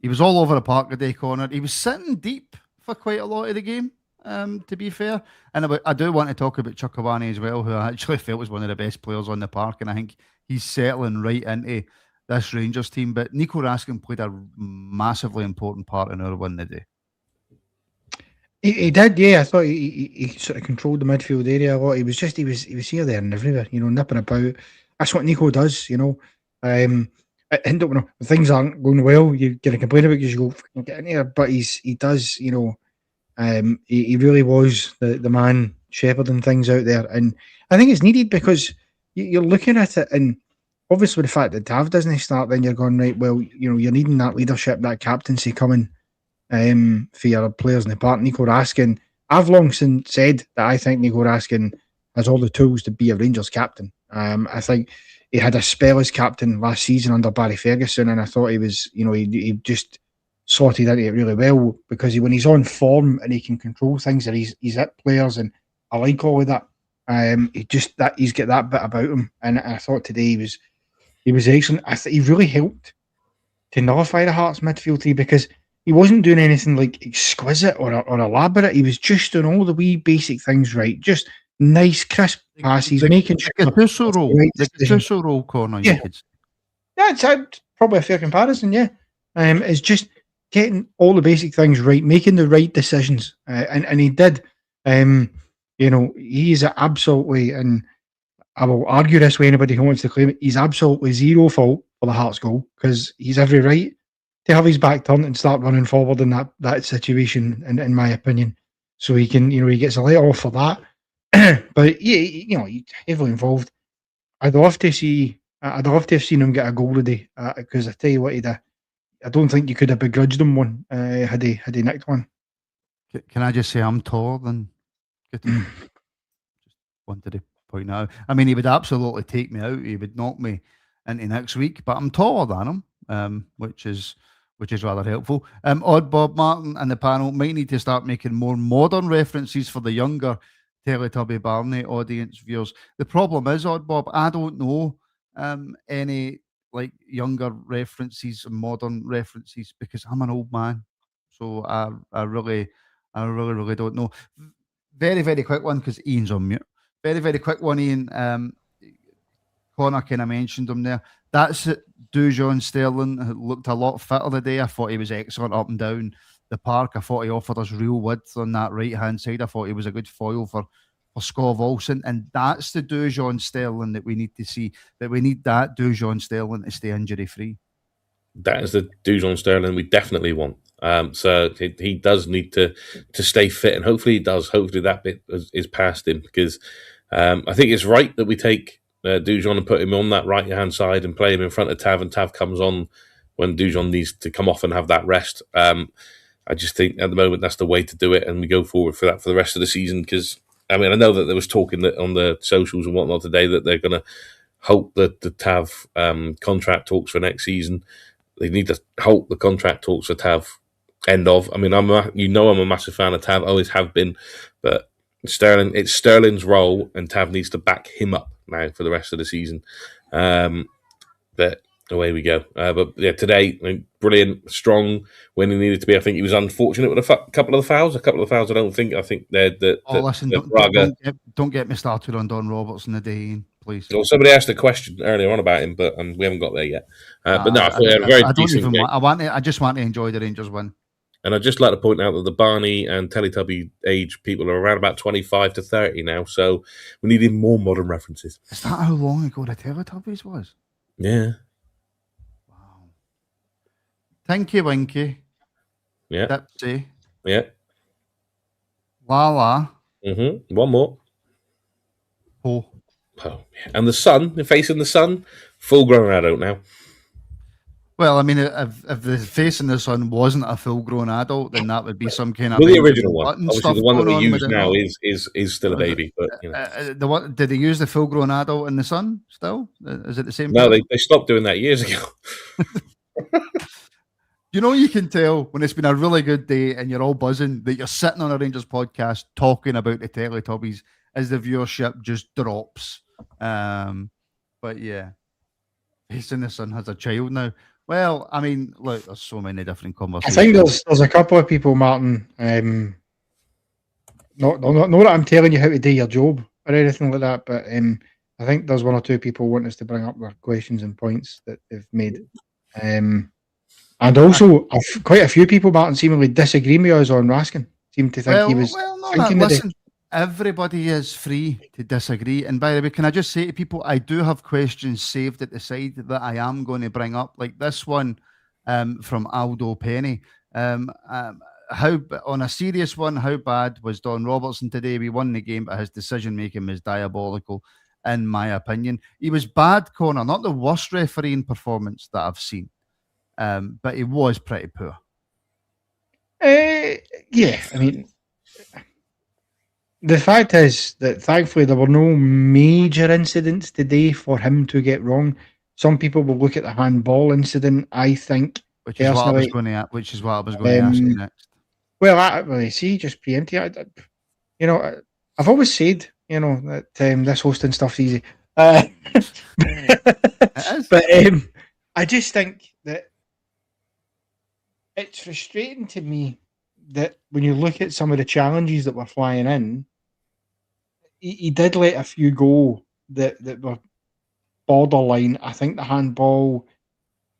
He was all over the park today, Connor. He was sitting deep for quite a lot of the game, to be fair. And I do want to talk about Chukwueze as well, who I actually felt was one of the best players on the park, and I think he's settling right into this Rangers team. But Nico Raskin played a massively important part in our win today. He did, yeah. I thought he sort of controlled the midfield area a lot. He was here, there, and everywhere, nipping about. That's what Nico does, And when things aren't going well, you get to complain about it because you go get in here. But he does, he really was the man shepherding things out there, and I think it's needed because you're looking at it, and obviously the fact that Tav doesn't start, then you're going right. Well, you're needing that leadership, that captaincy coming. For your players in the park. Nico Raskin, I've long since said that I think Nico Raskin has all the tools to be a Rangers captain. I think he had a spell as captain last season under Barry Ferguson, and I thought he was, he just slotted into it really well because when he's on form and he can control things, and he's at players, and I like all of that. He's got that bit about him, and I thought today he was excellent. I think he really helped to nullify the Hearts midfield three because he wasn't doing anything like exquisite or elaborate. He was just doing all the wee basic things right. Just nice, crisp passes, making sure. The Gattuso role, Connor. Yeah, it's probably a fair comparison. Yeah, it's just getting all the basic things right, making the right decisions, and he did. He's absolutely, and I will argue this with anybody who wants to claim it. He's absolutely zero fault for the Hearts goal because he's every right to have his back turned and start running forward in that situation, in my opinion. So he can, he gets a let off for that. But yeah, he's heavily involved. I'd love to have seen him get a goal today because I tell you what, I don't think you could have begrudged him one had he nicked one. Can I just say I'm taller than Just wanted to point out. I mean, he would absolutely take me out. He would knock me into next week, but I'm taller than him, which is rather helpful. Odd Bob Martin and the panel might need to start making more modern references for the younger Teletubby Barney audience viewers. The problem is, Odd Bob, I don't know any like younger references and modern references because I'm an old man. So I really don't know. Very, very quick one because Ian's on mute. Very, very quick one, Ian. Connor kind of mentioned him there. That's Dujon Sterling, who looked a lot fitter today. I thought he was excellent up and down the park. I thought he offered us real width on that right-hand side. I thought he was a good foil for Skov Olsen. And that's the Dujon Sterling that we need to see. That we need that Dujon Sterling to stay injury-free. That is the Dujon Sterling we definitely want. So he does need to stay fit, and hopefully he does. Hopefully that bit is past him because I think it's right that we take Dujon and put him on that right-hand side and play him in front of Tav, and Tav comes on when Dujon needs to come off and have that rest. I just think at the moment that's the way to do it, and we go forward for that for the rest of the season because, I mean, I know that there was talking that on the socials and whatnot today that they're going to halt the Tav contract talks for next season. They need to halt the contract talks for Tav end of. I mean, I'm a massive fan of Tav, always have been, but it's Sterling's role, and Tav needs to back him up now for the rest of the season. But away we go. But yeah, today, I mean, brilliant, strong when he needed to be. I think he was unfortunate with a couple of the fouls. I think they're listen, don't get me started on Don Robertson today. please. Well, somebody asked a question earlier on about him, but we haven't got there yet. But no, I thought he had a very decent game. I just want to enjoy the Rangers win. And I'd just like to point out that the Barney and Teletubby age people are around about 25 to 30 now, so we need even more modern references. Is that how long ago the Teletubbies was? Yeah. Wow. Tinky Winky. Yeah. Dipsy. Yeah. Lala. One more. Po. Oh, yeah. And the sun, facing the sun, full-grown adult now. Well, I mean, if the face in the sun wasn't a full-grown adult, then that would be some kind of. Well, the original one, obviously, the one that they use now is still a baby. But you know. Did they use the full-grown adult in the sun still? Is it the same? No, they stopped doing that years ago. You know, you can tell when it's been a really good day and you're all buzzing that you're sitting on a Rangers podcast talking about the Teletubbies as the viewership just drops. But yeah, Facing the Sun has a child now. Well, I mean, look, there's so many different conversations. I think there's a couple of people, Martin. Not that I'm telling you how to do your job or anything like that, but I think there's one or two people want us to bring up their questions and points that they've made. And also, quite a few people, Martin, seemingly disagree with us on Raskin. Seem to think he was thinking listen, everybody is free to disagree. And by the way, can I just say to people, I do have questions saved at the side that I am going to bring up, like this one from Aldo Penny. On a serious one, how bad was Don Robertson today? We won the game, but his decision making was diabolical, in my opinion. He was bad, Connor, not the worst refereeing performance that I've seen, but he was pretty poor. Yeah, I mean, the fact is that thankfully there were no major incidents today for him to get wrong. Some people will look at the handball incident, I think. Which is what I was going to ask you next. Well, see, just preempting. I've always said, that this hosting stuff's easy. But I just think that it's frustrating to me that when you look at some of the challenges that were flying in, he did let a few go that were borderline. I think the handball,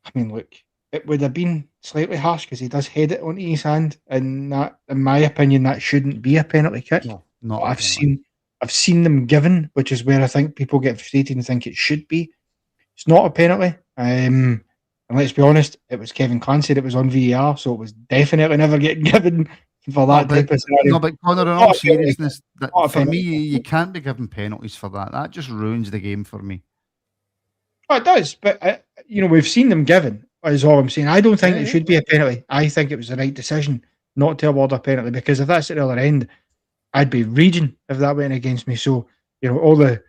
I mean, look, it would have been slightly harsh because he does head it onto his hand, and that, in my opinion, that shouldn't be a penalty kick. No, I've seen them given, which is where I think people get frustrated and think it should be. It's not a penalty. And let's be honest, it was Kevin Clancy that was on VAR, so it was definitely never getting given for that type of scenario. No, but Connor, in all seriousness, for me, you can't be given penalties for that. That just ruins the game for me. Oh, it does, but we've seen them given, is all I'm saying. I don't think it should be a penalty. I think it was the right decision not to award a penalty, because if that's at the other end, I'd be raging if that went against me. So, all the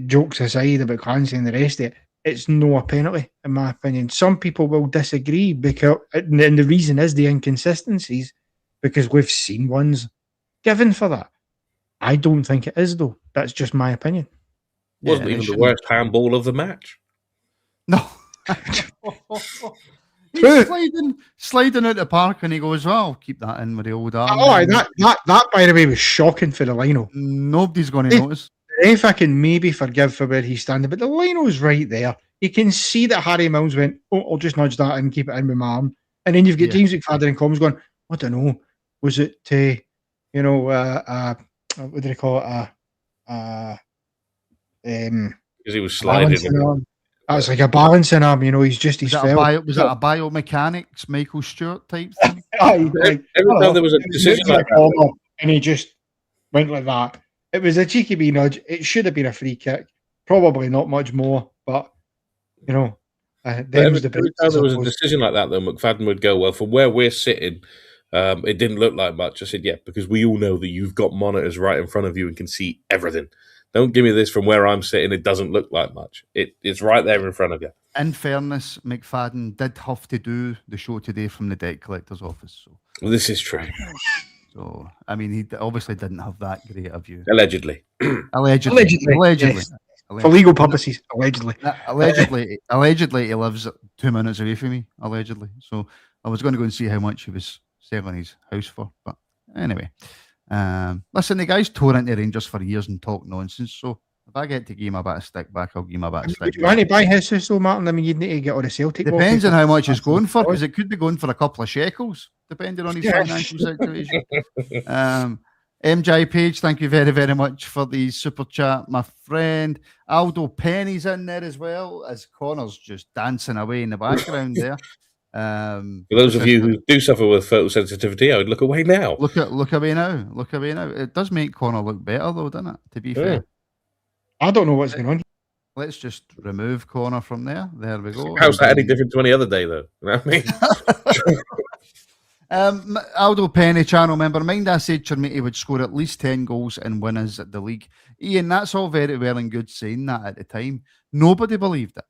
jokes aside about Clancy and the rest of it, it's no a penalty, in my opinion. Some people will disagree, because, and the reason is the inconsistencies, because we've seen ones given for that. I don't think it is, though. That's just my opinion. Wasn't even the worst handball of the match. No. He's sliding out the park, and he goes, well, I'll keep that in with the old arm. Oh, that, by the way, was shocking for the lino. Nobody's going to notice. If I can maybe forgive for where he's standing, but the lino's right there. You can see that Harry Mills went, I'll just nudge that and keep it in with my arm. And then you've got James McFadden and Combs going, I don't know, was it, what do they call it? Because he was sliding. That's like a balancing arm, he's just his fell. Was that a biomechanics Michael Stewart type thing? Every time there was a decision like that, and he just went like that. It was a cheeky wee nudge. It should have been a free kick. Probably not much more, but every time there was a decision like that, though, McFadden would go, well, from where we're sitting, it didn't look like much. I said, yeah, because we all know that you've got monitors right in front of you and can see everything. Don't give me this from where I'm sitting. It doesn't look like much. It's right there in front of you. In fairness, McFadden did have to do the show today from the debt collector's office. So, well, this is true. So, I mean, he obviously didn't have that great a view. Allegedly. Yes. For legal purposes, allegedly. Allegedly, he lives 2 minutes away from me, allegedly. So, I was going to go and see how much he was selling his house for. But anyway. Listen, the guy's tore into Rangers for years and talked nonsense, so I If I get to give him a bit of stick back, I'll give him a bit of stick Would you back. want to buy Jesus though, Martin? I mean, you'd need to get all the Celtic. Depends on how much it's That's going for, the because it could be going for a couple of shekels, depending on his Yeah. financial situation. MJ Page, thank you very, very much for the super chat, my friend. Aldo Penny's in there as well, as Connor's just dancing away in the background there. For those of you who do suffer with photosensitivity, I would look away now. Look away now. Look away now. It does make Connor look better, though, doesn't it? To be fair. I don't know what's going on. Let's just remove Connor from there. There we go. How's that any different to any other day, though? You know what I mean? Aldo Penny, channel member. Mind I said Chermiti would score at least 10 goals and win us at the league. Ian, that's all very well and good saying that at the time. Nobody believed it.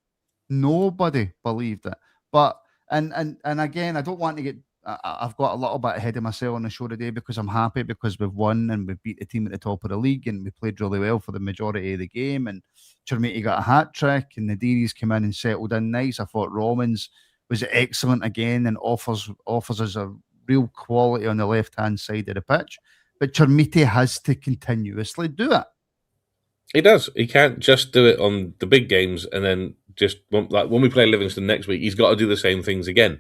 Nobody believed it. But and again, I don't want to get. I've got a little bit ahead of myself on the show today because I'm happy because we've won and we've beat the team at the top of the league and we played really well for the majority of the game. And Chermiti got a hat trick and the Dearies came in and settled in nice. I thought Romans was excellent again and offers us a real quality on the left-hand side of the pitch. But Chermiti has to continuously do it. He does. He can't just do it on the big games and then just, like when we play Livingston next week, he's got to do the same things again.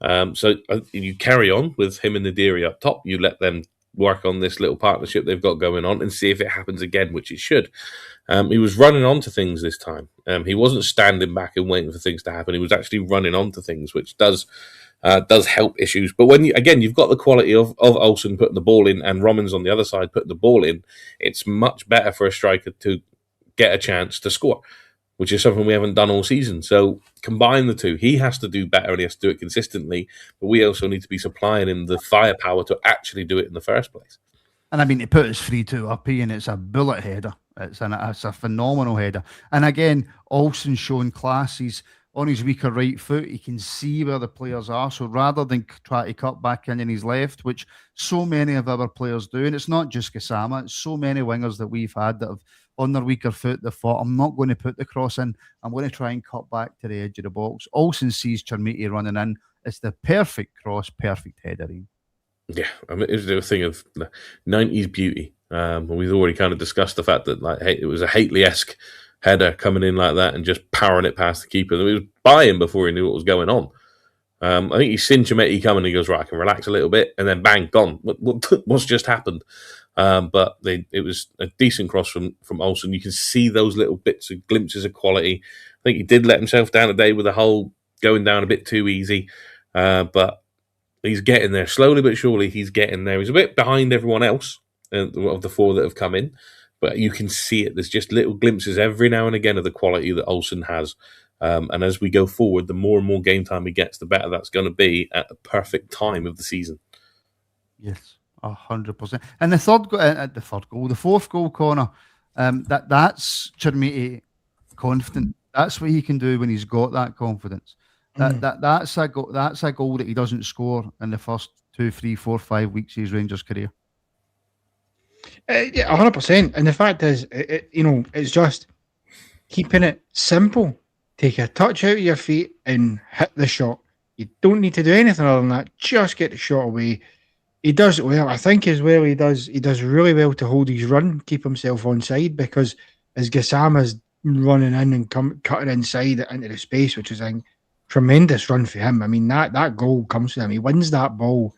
So you carry on with him and the Deary up top. You let them work on this little partnership they've got going on and see if it happens again, which it should. He was running onto things this time. He wasn't standing back and waiting for things to happen. He was actually running onto things, which does help issues. But when you've got the quality of Olsen putting the ball in and Romans on the other side putting the ball in, it's much better for a striker to get a chance to score, which is something we haven't done all season. So combine the two. He has to do better and he has to do it consistently, but we also need to be supplying him the firepower to actually do it in the first place. And I mean, to put us 3-2 up, Ian, it's a bullet header. It's a phenomenal header. And again, Olsen showing classes on his weaker right foot. He can see where the players are. So rather than try to cut back in his left, which so many of our players do, and it's not just Gassama, it's so many wingers that we've had that have on their weaker foot, they thought, I'm not going to put the cross in. I'm going to try and cut back to the edge of the box. Olsen sees Chermiti running in. It's the perfect cross, perfect header. Yeah, I mean, it's the thing of 90s beauty. We've already kind of discussed the fact that it was a Haitley-esque header coming in like that and just powering it past the keeper. It was by him before he knew what was going on. I think he's seen Chermiti coming and he goes, right, I can relax a little bit, and then bang, gone. What's just happened? But it was a decent cross from Olsen. You can see those little bits of glimpses of quality. I think he did let himself down today with the hole going down a bit too easy. But he's getting there. Slowly but surely, he's getting there. He's a bit behind everyone else of the four that have come in. But you can see it. There's just little glimpses every now and again of the quality that Olsen has. And as we go forward, the more and more game time he gets, the better that's going to be at the perfect time of the season. Yes. 100%. And the fourth goal, Connor, that's Chermiti confident. That's what he can do when he's got that confidence. That's a goal that he doesn't score in the first 2, 3, 4, 5 weeks of his Rangers career. Yeah, 100%. And the fact is, it's just keeping it simple. Take a touch out of your feet and hit the shot. You don't need to do anything other than that. Just get the shot away. He does it well. I think as well he does really well to hold his run, keep himself onside, because as Gassama's running in and cutting inside into the space, which is a tremendous run for him. I mean, that goal comes to him. He wins that ball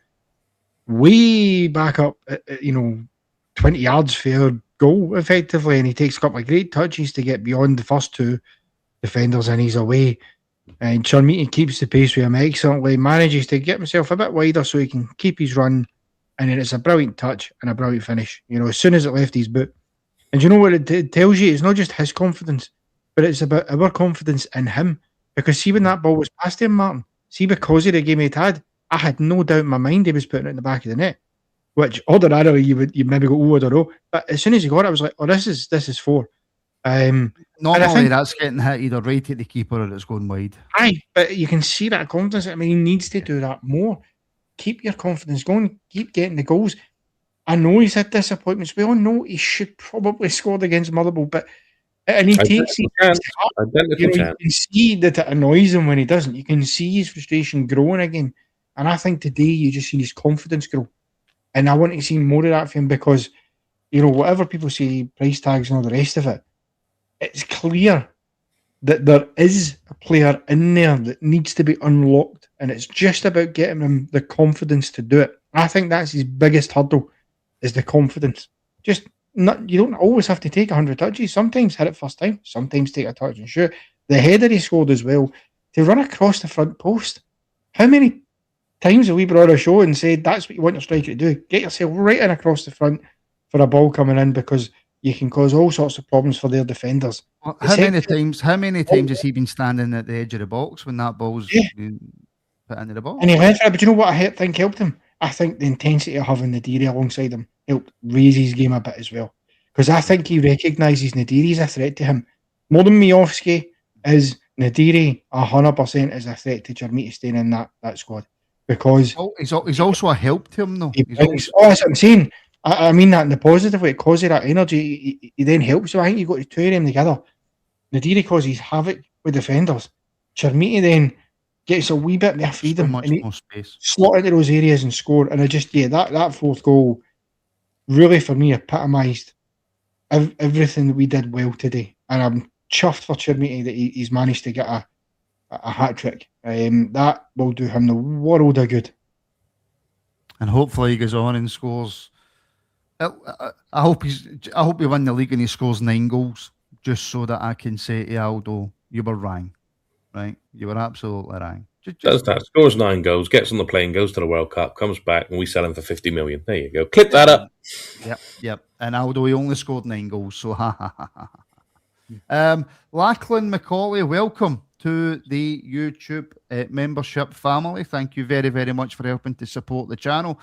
way back up, 20 yards for goal, effectively, and he takes a couple of great touches to get beyond the first two defenders and he's away. And Chermiti keeps the pace with him excellently, manages to get himself a bit wider so he can keep his run, and then it's a brilliant touch and a brilliant finish, as soon as it left his boot. And you know what it tells you? It's not just his confidence, but it's about our confidence in him. Because see, when that ball was past him, Martin, see, because of the game he'd had, I had no doubt in my mind he was putting it in the back of the net, which ordinarily you'd maybe go, oh, I don't know. But as soon as he got it, I was like, oh, this is four. Normally that's getting hit either right at the keeper or it's going wide. Aye, but you can see that confidence. I mean, he needs to do that more. Keep your confidence going. Keep getting the goals. I know he's had disappointments. We all know he should probably scored against Motherwell, but he takes it. You can see that it annoys him when he doesn't. You can see his frustration growing again. And I think today you just seen his confidence grow. And I want to see more of that from him because, whatever people say, price tags and all the rest of it, it's clear that there is a player in there that needs to be unlocked, and it's just about getting him the confidence to do it. I think that's his biggest hurdle, is the confidence. Just not, you don't always have to take 100 touches. Sometimes hit it first time, sometimes take a touch and shoot. The header he scored as well, to run across the front post. How many times have we been on a show and said that's what you want your striker to do? Get yourself right in across the front for a ball coming in, because you can cause all sorts of problems for their defenders. Well, how many times has he been standing at the edge of the box when that ball's been put into the box? And he went for it, but you know what I think helped him? I think the intensity of having Nadiri alongside him helped raise his game a bit as well. Because I think he recognises Nadiri as a threat to him. More than Miovski, is Nadiri 100% is a threat to Chermiti staying in that squad. Because he's also a help to him, though. That's what I'm saying. I mean that in the positive way. Because of that energy, he then helps. So I think you've got the two of them together. Nadiri causes havoc with defenders. Chermiti then gets a wee bit more freedom. So much more space. Slot into those areas and score. And I just, that fourth goal really, for me, epitomised everything that we did well today. And I'm chuffed for Chermiti that he's managed to get a hat-trick. That will do him the world of good. And hopefully he goes on and scores. I hope he win the league and he scores 9 goals, just so that I can say to Aldo, you were wrong. Right? You were absolutely wrong. Does that, scores 9 goals, gets on the plane, goes to the World Cup, comes back, and we sell him for 50 million. There you go. Clip that up. Yep. And Aldo, he only scored 9 goals, so ha ha ha ha. Lachlan Macaulay, welcome to the YouTube membership family. Thank you very, very much for helping to support the channel.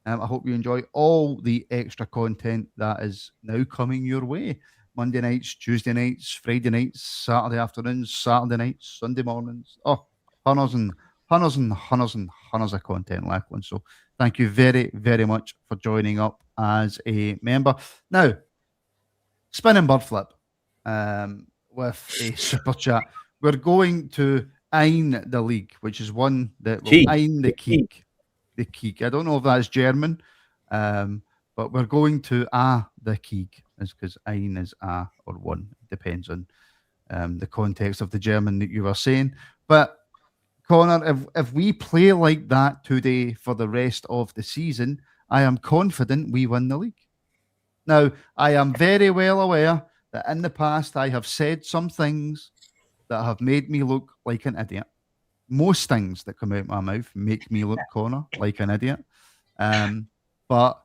I hope you enjoy all the extra content that is now coming your way. Monday nights, Tuesday nights, Friday nights, Saturday afternoons, Saturday nights, Sunday mornings. Oh, hundreds of content, Lachlan. So thank you very, very much for joining up as a member. Now, spinning bird flip with a super chat. We're going to Iain the league, which is one that will Iain the Keek. The Keek. I don't know if that's German, but we're going to the Keek, is because Iain is or one. Depends on the context of the German that you were saying. But Connor, if we play like that today for the rest of the season, I am confident we win the league. Now, I am very well aware that in the past I have said some things that have made me look like an idiot. Most things that come out of my mouth make me look, Connor, like an idiot. But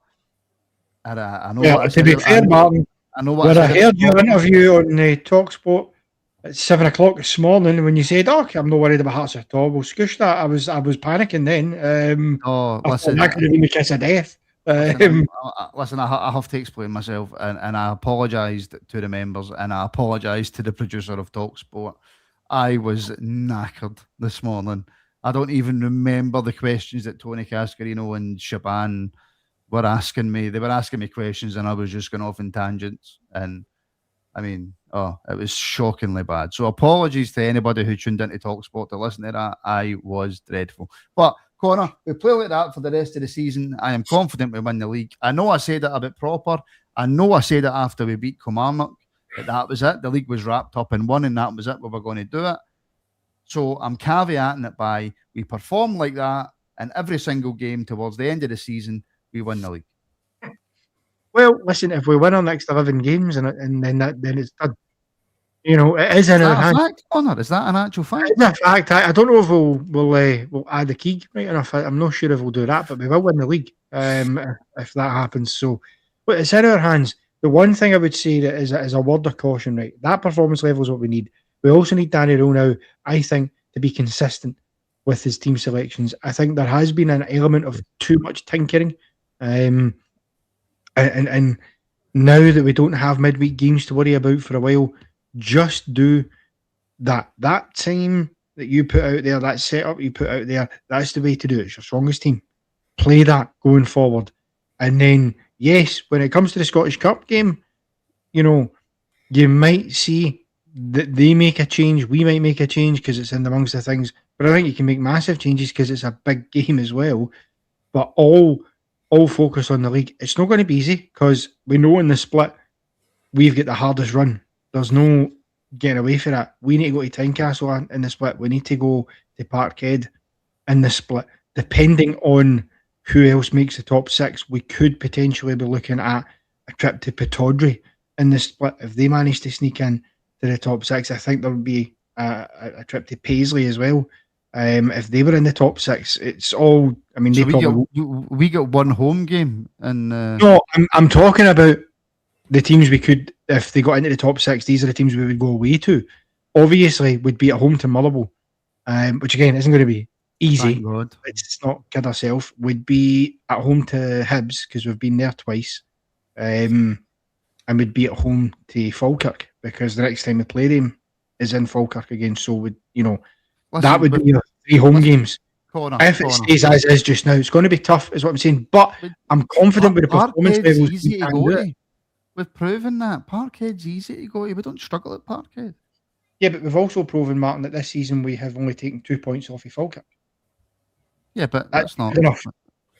I know what to be fair, Martin, I know what I heard your interview on TalkSport at 7 o'clock this morning when you said, I'm not worried about Hearts at all. Well, scoosh that. I was panicking then. Listen, that could have been the kiss of death. Listen, I have to explain myself, and I apologised to the members, and I apologised to the producer of TalkSport. I was knackered this morning. I don't even remember the questions that Tony Cascarino and Shaban were asking me. They were asking me questions, and I was just going off in tangents. And I mean, it was shockingly bad. So apologies to anybody who tuned into TalkSport to listen to that. I was dreadful. But Connor, we play like that for the rest of the season. I am confident we win the league. I know I said it a bit proper. I know I said it after we beat Kilmarnock. That was it. The league was wrapped up in one, and that was it. We were going to do it. So I'm caveating it by we perform like that, and every single game towards the end of the season, we win the league. Well, listen, if we win our next 11 games, and then it's done. You know, it is in our hands. Fact, Connor? Is that an actual fact? It's a fact. I don't know if we'll add the key right enough. I'm not sure if we'll do that, but we will win the league if that happens. So, but it's in our hands. The one thing I would say that is a word of caution, right? That performance level is what we need. We also need Danny Rowe now, I think, to be consistent with his team selections. I think there has been an element of too much tinkering. And now that we don't have midweek games to worry about for a while, just do that. That team that you put out there, that setup you put out there, that's the way to do it. It's your strongest team. Play that going forward. And then, yes, when it comes to the Scottish Cup game, you know, you might see that they make a change. We might make a change because it's in amongst the things. But I think you can make massive changes because it's a big game as well. But all focus on the league. It's not going to be easy because we know in the split we've got the hardest run. There's no getting away from that. We need to go to Tynecastle in the split. We need to go to Parkhead in the split. Depending on who else makes the top 6, we could potentially be looking at a trip to Pittodrie in the split. If they manage to sneak in to the top 6, I think there would be a trip to Paisley as well. If they were in the top 6, it's all. I mean, So they probably. we get one home game, and No, I'm talking about the teams we could, if they got into the top 6. These are the teams we would go away to. Obviously, would be at home to Motherwell, which again isn't going to be easy. thank God. Let's not kid ourselves. Would be at home to Hibs because we've been there twice, and would be at home to Falkirk because the next time we play them is in Falkirk again. So would that would be your 3 home games. Connor, If it stays as is just now, it's going to be tough, is what I'm saying. But I'm confident with the performance Parkhead's levels. easy we to can go do to. it. We've proven that Parkhead's easy to go to. We don't struggle at Parkhead. Yeah, but we've also proven, Martin, that this season we have only taken 2 points off of Falkirk. Yeah, but that's not good enough.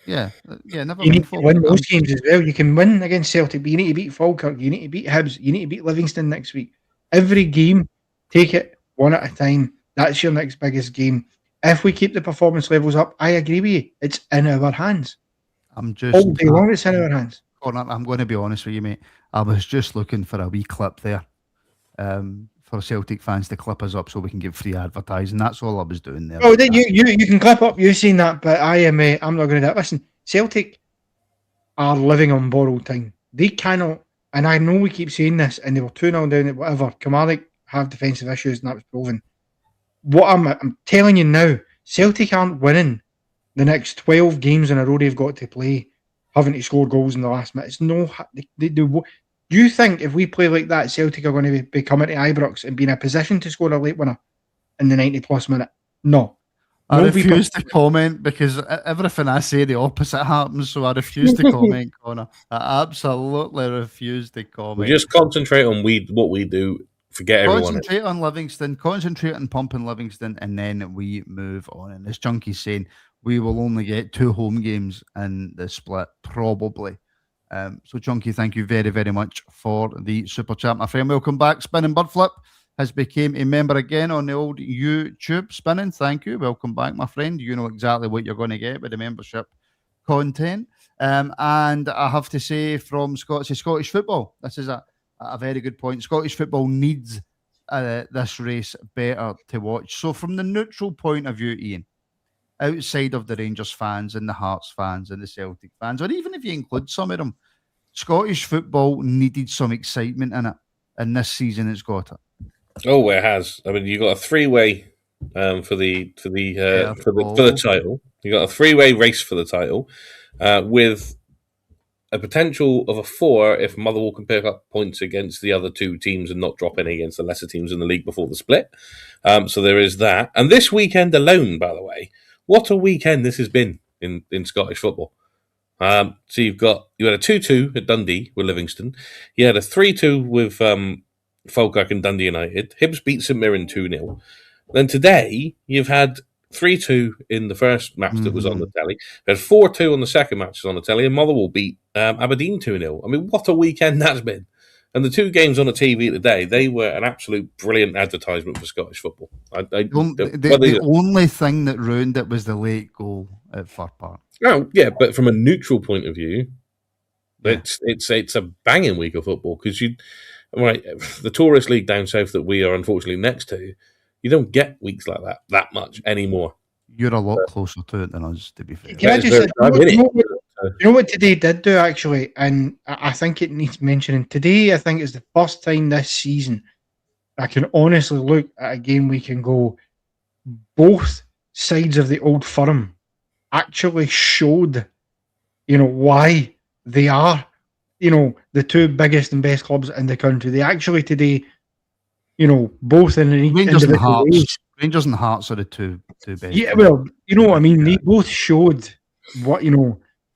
Yeah, never You mind. need to win those games as well. You can win against Celtic, but you need to beat Falkirk. You need to beat Hibs. You need to beat Livingston next week. Every game, take it one at a time. That's your next biggest game. If we keep the performance levels up, I agree with you. It's in our hands. I'm just All day long, it's in our hands. Connor, I'm going to be honest with you, mate. I was just looking for a wee clip there, for Celtic fans to clip us up so we can get free advertising. That's all I was doing there. Oh, then you can clip up. You've seen that, but I'm not going to do that. Listen, Celtic are living on borrowed time. They cannot, and I know we keep saying this, and they were 2-0 down at whatever. Kilmarnock have defensive issues, and that was proven. What I'm telling you now, Celtic aren't winning the next 12 games in a row they've got to play, having to score goals in the last minute. It's no, they do. You think if we play like that, Celtic are going to be coming to Ibrox and be in a position to score a late winner in the 90-plus minute? No. I refuse to comment because everything I say, the opposite happens. So I refuse to comment, Connor. I absolutely refuse to comment. We just concentrate on what we do. Forget everyone. Concentrate on Livingston, concentrate on pumping Livingston, and then we move on. And as Junkie's saying, we will only get 2 home games in the split, probably. So, Junkie, thank you very, very much for the super chat, my friend. Welcome back. Spinning Bird Flip has become a member again on the old YouTube. Spinning, thank you. Welcome back, my friend. You know exactly what you're going to get with the membership content. And I have to say, from Scottish football, this is a very good point. Scottish football needs this race better to watch. So, from the neutral point of view, Ian, outside of the Rangers fans and the Hearts fans and the Celtic fans, or even if you include some of them, Scottish football needed some excitement in it, and this season it's got it. Oh, it has. I mean, you got a 3-way for the title. You got a 3-way race for the title, with a potential of a 4 if Motherwell can pick up points against the other 2 teams and not drop any against the lesser teams in the league before the split. So there is that. And this weekend alone, by the way, what a weekend this has been in Scottish football. So you had a 2-2 at Dundee with Livingston. You had a 3-2 with Falkirk and Dundee United. Hibs beat St Mirren 2-0. Then today, you've had 3-2 in the first match that was on the telly. You had 4-2 on the second match on the telly, and Motherwell beat Aberdeen 2-0. I mean, what a weekend that's been. And the 2 games on the TV today, they were an absolute brilliant advertisement for Scottish football. The only thing that ruined it was the late goal at Fir Park. Oh, yeah, but from a neutral point of view, it's a banging week of football because the tourist league down south that we are unfortunately next to, you don't get weeks like that much anymore. You're a lot closer to it than us, to be fair. Can I just you know what today did do, actually? And I think it needs mentioning. Today, I think, is the first time this season I can honestly look at a game we can go, both sides of the Old Firm actually showed, why they are, the 2 biggest and best clubs in the country. They actually today, both in the Rangers and Hearts. Rangers and Hearts are the two best. Yeah, well, you know what I mean. They both showed what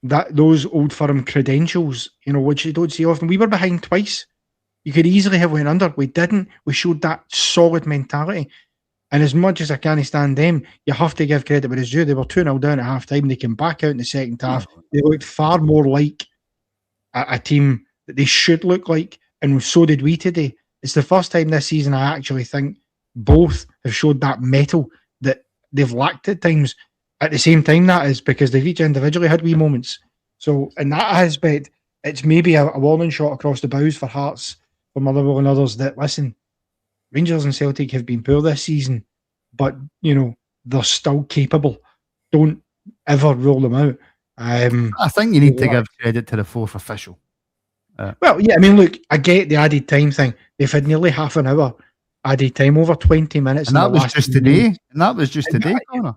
that those Old Firm credentials, which you don't see often. We were behind twice. You could easily have went under. We didn't. We showed that solid mentality. And as much as I can't stand them, you have to give credit where it's due. They were 2-0 down at half time. They came back out in the second half. They looked far more like a team that they should look like. And so did we today. It's the first time this season I actually think both have showed that mettle that they've lacked at times. At the same time, that is because they've each individually had wee moments. So in that aspect, it's maybe a warning shot across the bows for Hearts, for Motherwell and others that, listen, Rangers and Celtic have been poor this season, but, they're still capable. Don't ever rule them out. I think you need to give credit to the fourth official. Well, yeah, I mean, look, I get the added time thing. They've had nearly half an hour added time, over 20 minutes. And that was just today. And that was just today, Connor.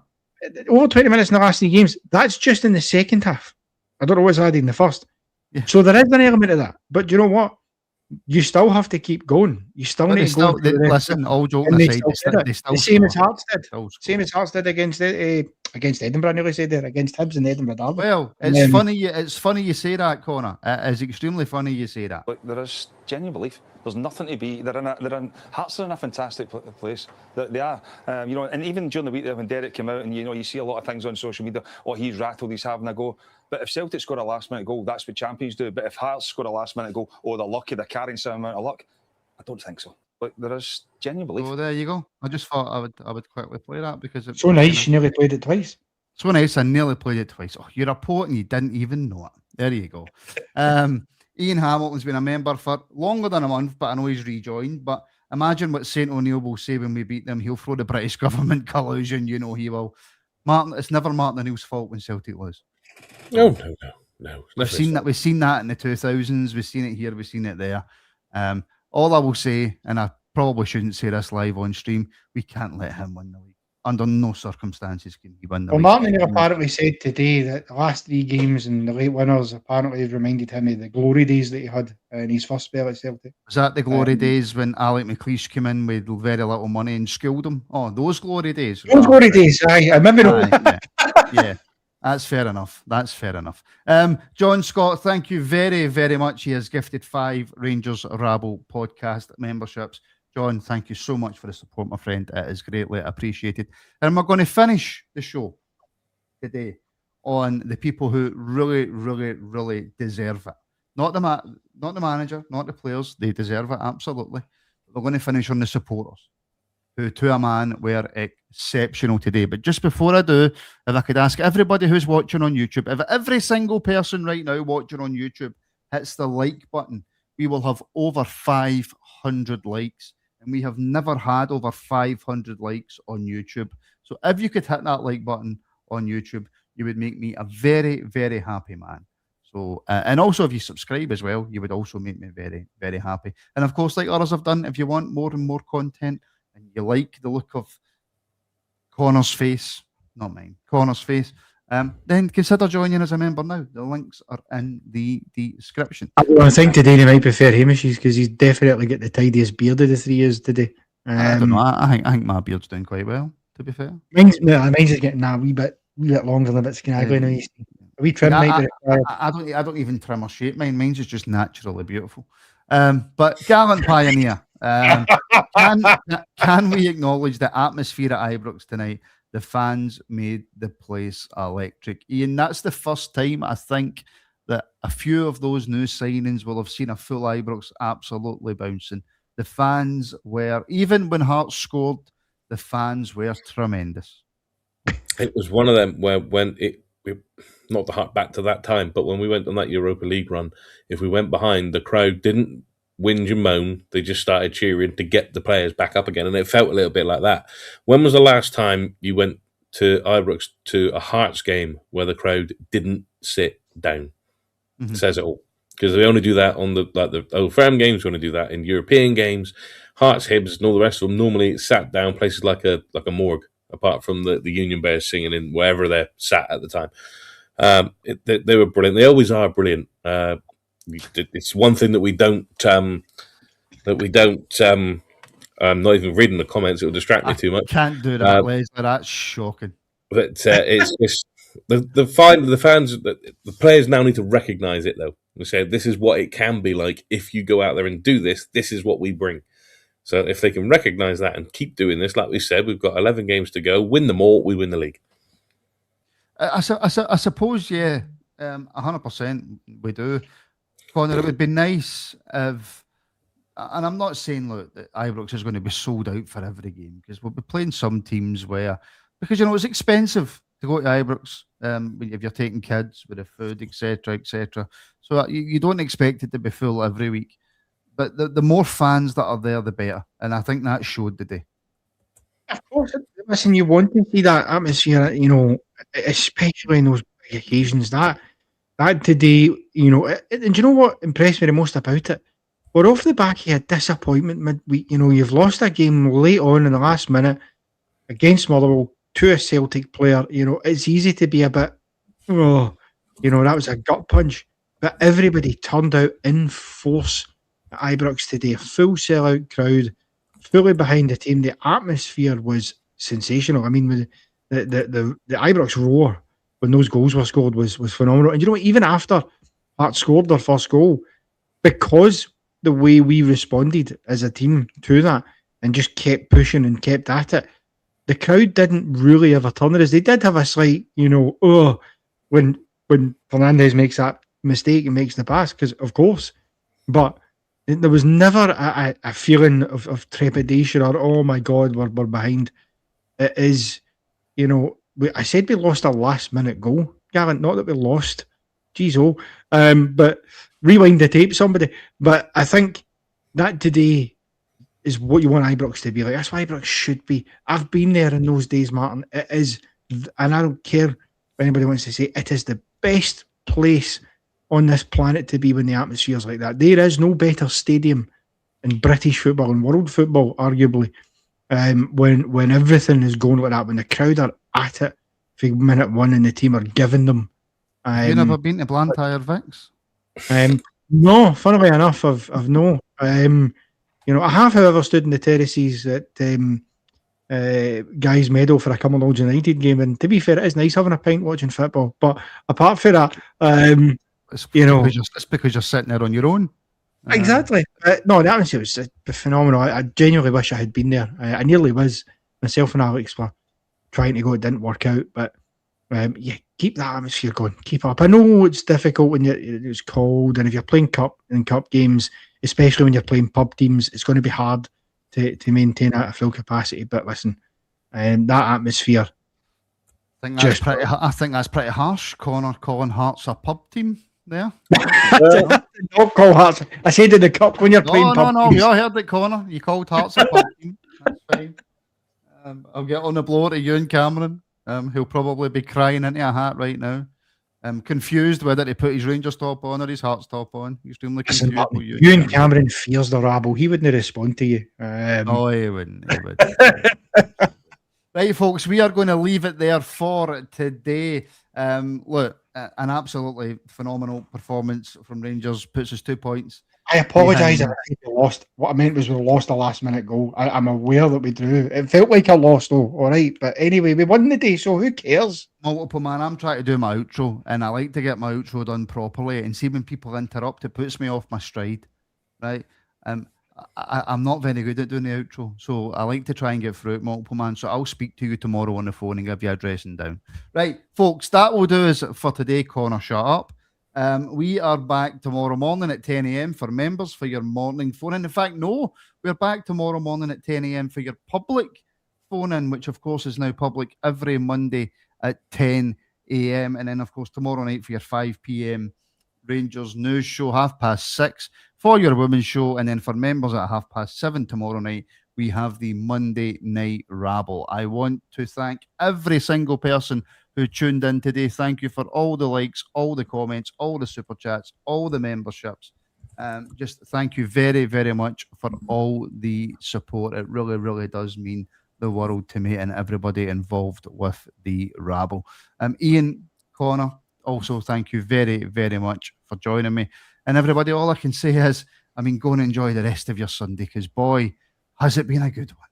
Over 20 minutes in the last 3 games. That's just in the second half. I don't know what's added in the first. Yeah. So there is an element of that. But you know what? You still have to keep going. You still need to go. Listen, all joking aside, they still the same as Hearts did. Score. Same as Hearts did against Edinburgh. I nearly said there, against Hibs and Edinburgh Derby. Well, it's funny. It's funny you say that, Connor. It is extremely funny you say that. Look, there is genuine belief. There's nothing to be. Hearts are in a fantastic place. They are. And even during the week there when Derek came out and you see a lot of things on social media. Oh, he's rattled. He's having a go. But if Celtic score a last-minute goal, that's what champions do. But if Hearts score a last-minute goal, they're lucky, they're carrying some amount of luck. I don't think so. But there is genuine belief. Oh, there you go. I just thought I would quickly play that because it's so nice. You nearly played it twice. So nice. I nearly played it twice. Oh, you're a poet and you didn't even know it. There you go. Ian Hamilton's been a member for longer than a month, but I know he's rejoined. But imagine what St O'Neill will say when we beat them. He'll throw the British government colours and he will. Martin, it's never Martin O'Neill's fault when Celtic lose. No. We've seen that in the 2000s. We've seen it here. We've seen it there. All I will say, and I probably shouldn't say this live on stream, we can't let him win the league. Under no circumstances can he win the league. Martin apparently said today that the last 3 games and the late winners apparently reminded him of the glory days that he had in his first spell at Celtic. Was that the glory days when Alec McLeish came in with very little money and schooled him? Oh, those glory days. Glory days, aye. I remember. Yeah. That's fair enough. John Scott, thank you very, very much. He has gifted 5 Rangers Rabble podcast memberships. John, thank you so much for the support, my friend. It is greatly appreciated. And we're going to finish the show today on the people who really, really, really deserve it. Not the manager, not the players. They deserve it, absolutely. We're going to finish on the supporters, who to a man were exceptional today. But just before I do, if I could ask everybody who's watching on YouTube, if every single person right now watching on YouTube hits the like button, we will have over 500 likes. And we have never had over 500 likes on YouTube. So if you could hit that like button on YouTube, you would make me a very, very happy man. So, and also if you subscribe as well, you would also make me very, very happy. And of course, like others have done, if you want more and more content and you like the look of Connor's face, not mine, Connor's face, then consider joining as a member now. The links are in the description. I think today he might prefer Hamish's because he's definitely got the tidiest beard of the 3 years today. I don't know. I think my beard's doing quite well, to be fair. Mine's just getting a wee bit longer than a bit scraggly now. A wee trim might be required. I don't even trim or shape mine. Mine's is just naturally beautiful. But gallant pioneer, can we acknowledge the atmosphere at Ibrox tonight? The fans made the place electric. Ian, that's the first time I think that a few of those new signings will have seen a full Ibrox absolutely bouncing. The fans were, even when Hearts scored, the fans were tremendous. It was one of them where not the Heart back to that time, but when we went on that Europa League run, if we went behind, the crowd didn't whinge and moan. They just started cheering to get the players back up again, and it felt a little bit like that. When was the last time you went to Ibrox to a Hearts game where the crowd didn't sit down? Mm-hmm. It says it all, because they only do that on the Old Firm games. We only do that in European games. Hearts, Hibs, and all the rest of them normally sat down places like a morgue, apart from the Union Bears singing in wherever they're sat at the time. They were brilliant. They always are brilliant. It's one thing that we don't. I'm not even reading the comments; it will distract me too much. Can't do that, Leslie. That's shocking. But it's just the fans. The players now need to recognise it, though. We say this is what it can be like if you go out there and do this. This is what we bring. So if they can recognise that and keep doing this, like we said, we've got 11 games to go. Win them all, we win the league. I suppose, yeah, 100% we do. Connor, it would be nice if and I'm not saying, look, that Ibrox is going to be sold out for every game, because we'll be playing some teams where, because, it's expensive to go to Ibrox if you're taking kids with the food, etc., etc. So you don't expect it to be full every week. But the more fans that are there, the better. And I think that showed today. Of course, listen, you want to see that atmosphere, especially in those big occasions. That today, and do you know what impressed me the most about it? We're off the back of a disappointment midweek. You've lost a game late on in the last minute against Motherwell to a Celtic player. It's easy to be a bit, that was a gut punch. But everybody turned out in force at Ibrox today. A full sellout crowd, fully behind the team. The atmosphere was sensational. I mean, the Ibrox roar when those goals were scored was phenomenal. And even after Hearts scored their first goal, because the way we responded as a team to that and just kept pushing and kept at it, the crowd didn't really ever turn on us. They did have a slight, when Fernandes makes that mistake and makes the pass, because of course, but there was never a feeling of trepidation or, oh my God, we're behind. It is, I said we lost a last minute goal, Gavin, not that we lost. Jeez, but rewind the tape, somebody. But I think that today is what you want Ibrox to be like. That's what Ibrox should be. I've been there in those days, Martin. It is, and I don't care if anybody wants to say, it is the best place on this planet to be when the atmosphere is like that. There is no better stadium in British football and world football, arguably, when everything is going like that, when the crowd are at it for minute one and the team are giving them. Have you never been to Blantyre, Vix? No, funnily enough, I've no. I have, however, stood in the terraces at Guy's Meadow for a Cumbernauld United game, and to be fair, it is nice having a pint watching football. But apart from that, it's because you're sitting there on your own. Exactly. No, the atmosphere was phenomenal. I genuinely wish I had been there. I nearly was. Myself and Alex were trying to go. It didn't work out, but keep that atmosphere going. Keep up. I know it's difficult when it's cold, and if you're playing cup games, especially when you're playing pub teams, it's going to be hard to maintain at a full capacity. But listen, that atmosphere. I think that's pretty harsh. Connor calling Hearts a pub team there. Don't call Hearts. I said in the cup when you're playing pub teams. We all heard it, Connor. You called Hearts a pub team. That's fine. I'll get on the blower to you and Cameron. He'll probably be crying into a hat right now. Confused whether to put his Rangers top on or his Hearts top on. Extremely confused. Listen, you and Cameron fears the rabble. He wouldn't respond to you. He wouldn't. Right, folks, we are going to leave it there for today. Look, an absolutely phenomenal performance from Rangers. Puts us 2 points. I apologise if we lost. What I meant was we lost a last-minute goal. I'm aware that we drew. It felt like a loss, though. All right, but anyway, we won the day, so who cares? Multiple man, I'm trying to do my outro, and I like to get my outro done properly. And see, when people interrupt, it puts me off my stride. Right? I'm not very good at doing the outro, so I like to try and get through it, multiple man. So I'll speak to you tomorrow on the phone and give you a dressing down. Right, folks, that will do us for today. Connor, shut up. We are back tomorrow morning at 10 a.m. for members for your morning phone in. In fact, no, we're back tomorrow morning at 10 a.m. for your public phone in, which of course is now public every Monday at 10 a.m. And then, of course, tomorrow night for your 5 p.m. Rangers news show, 6:30 for your women's show. And then for members at 7:30 tomorrow night, we have the Monday Night Rabble. I want to thank every single person who tuned in today. Thank you for all the likes, all the comments, all the super chats, all the memberships. Just thank you very, very much for all the support. It really, really does mean the world to me and everybody involved with the Rabble. Iain, Connor, also thank you very, very much for joining me. And everybody, all I can say is, go and enjoy the rest of your Sunday, because boy, has it been a good one.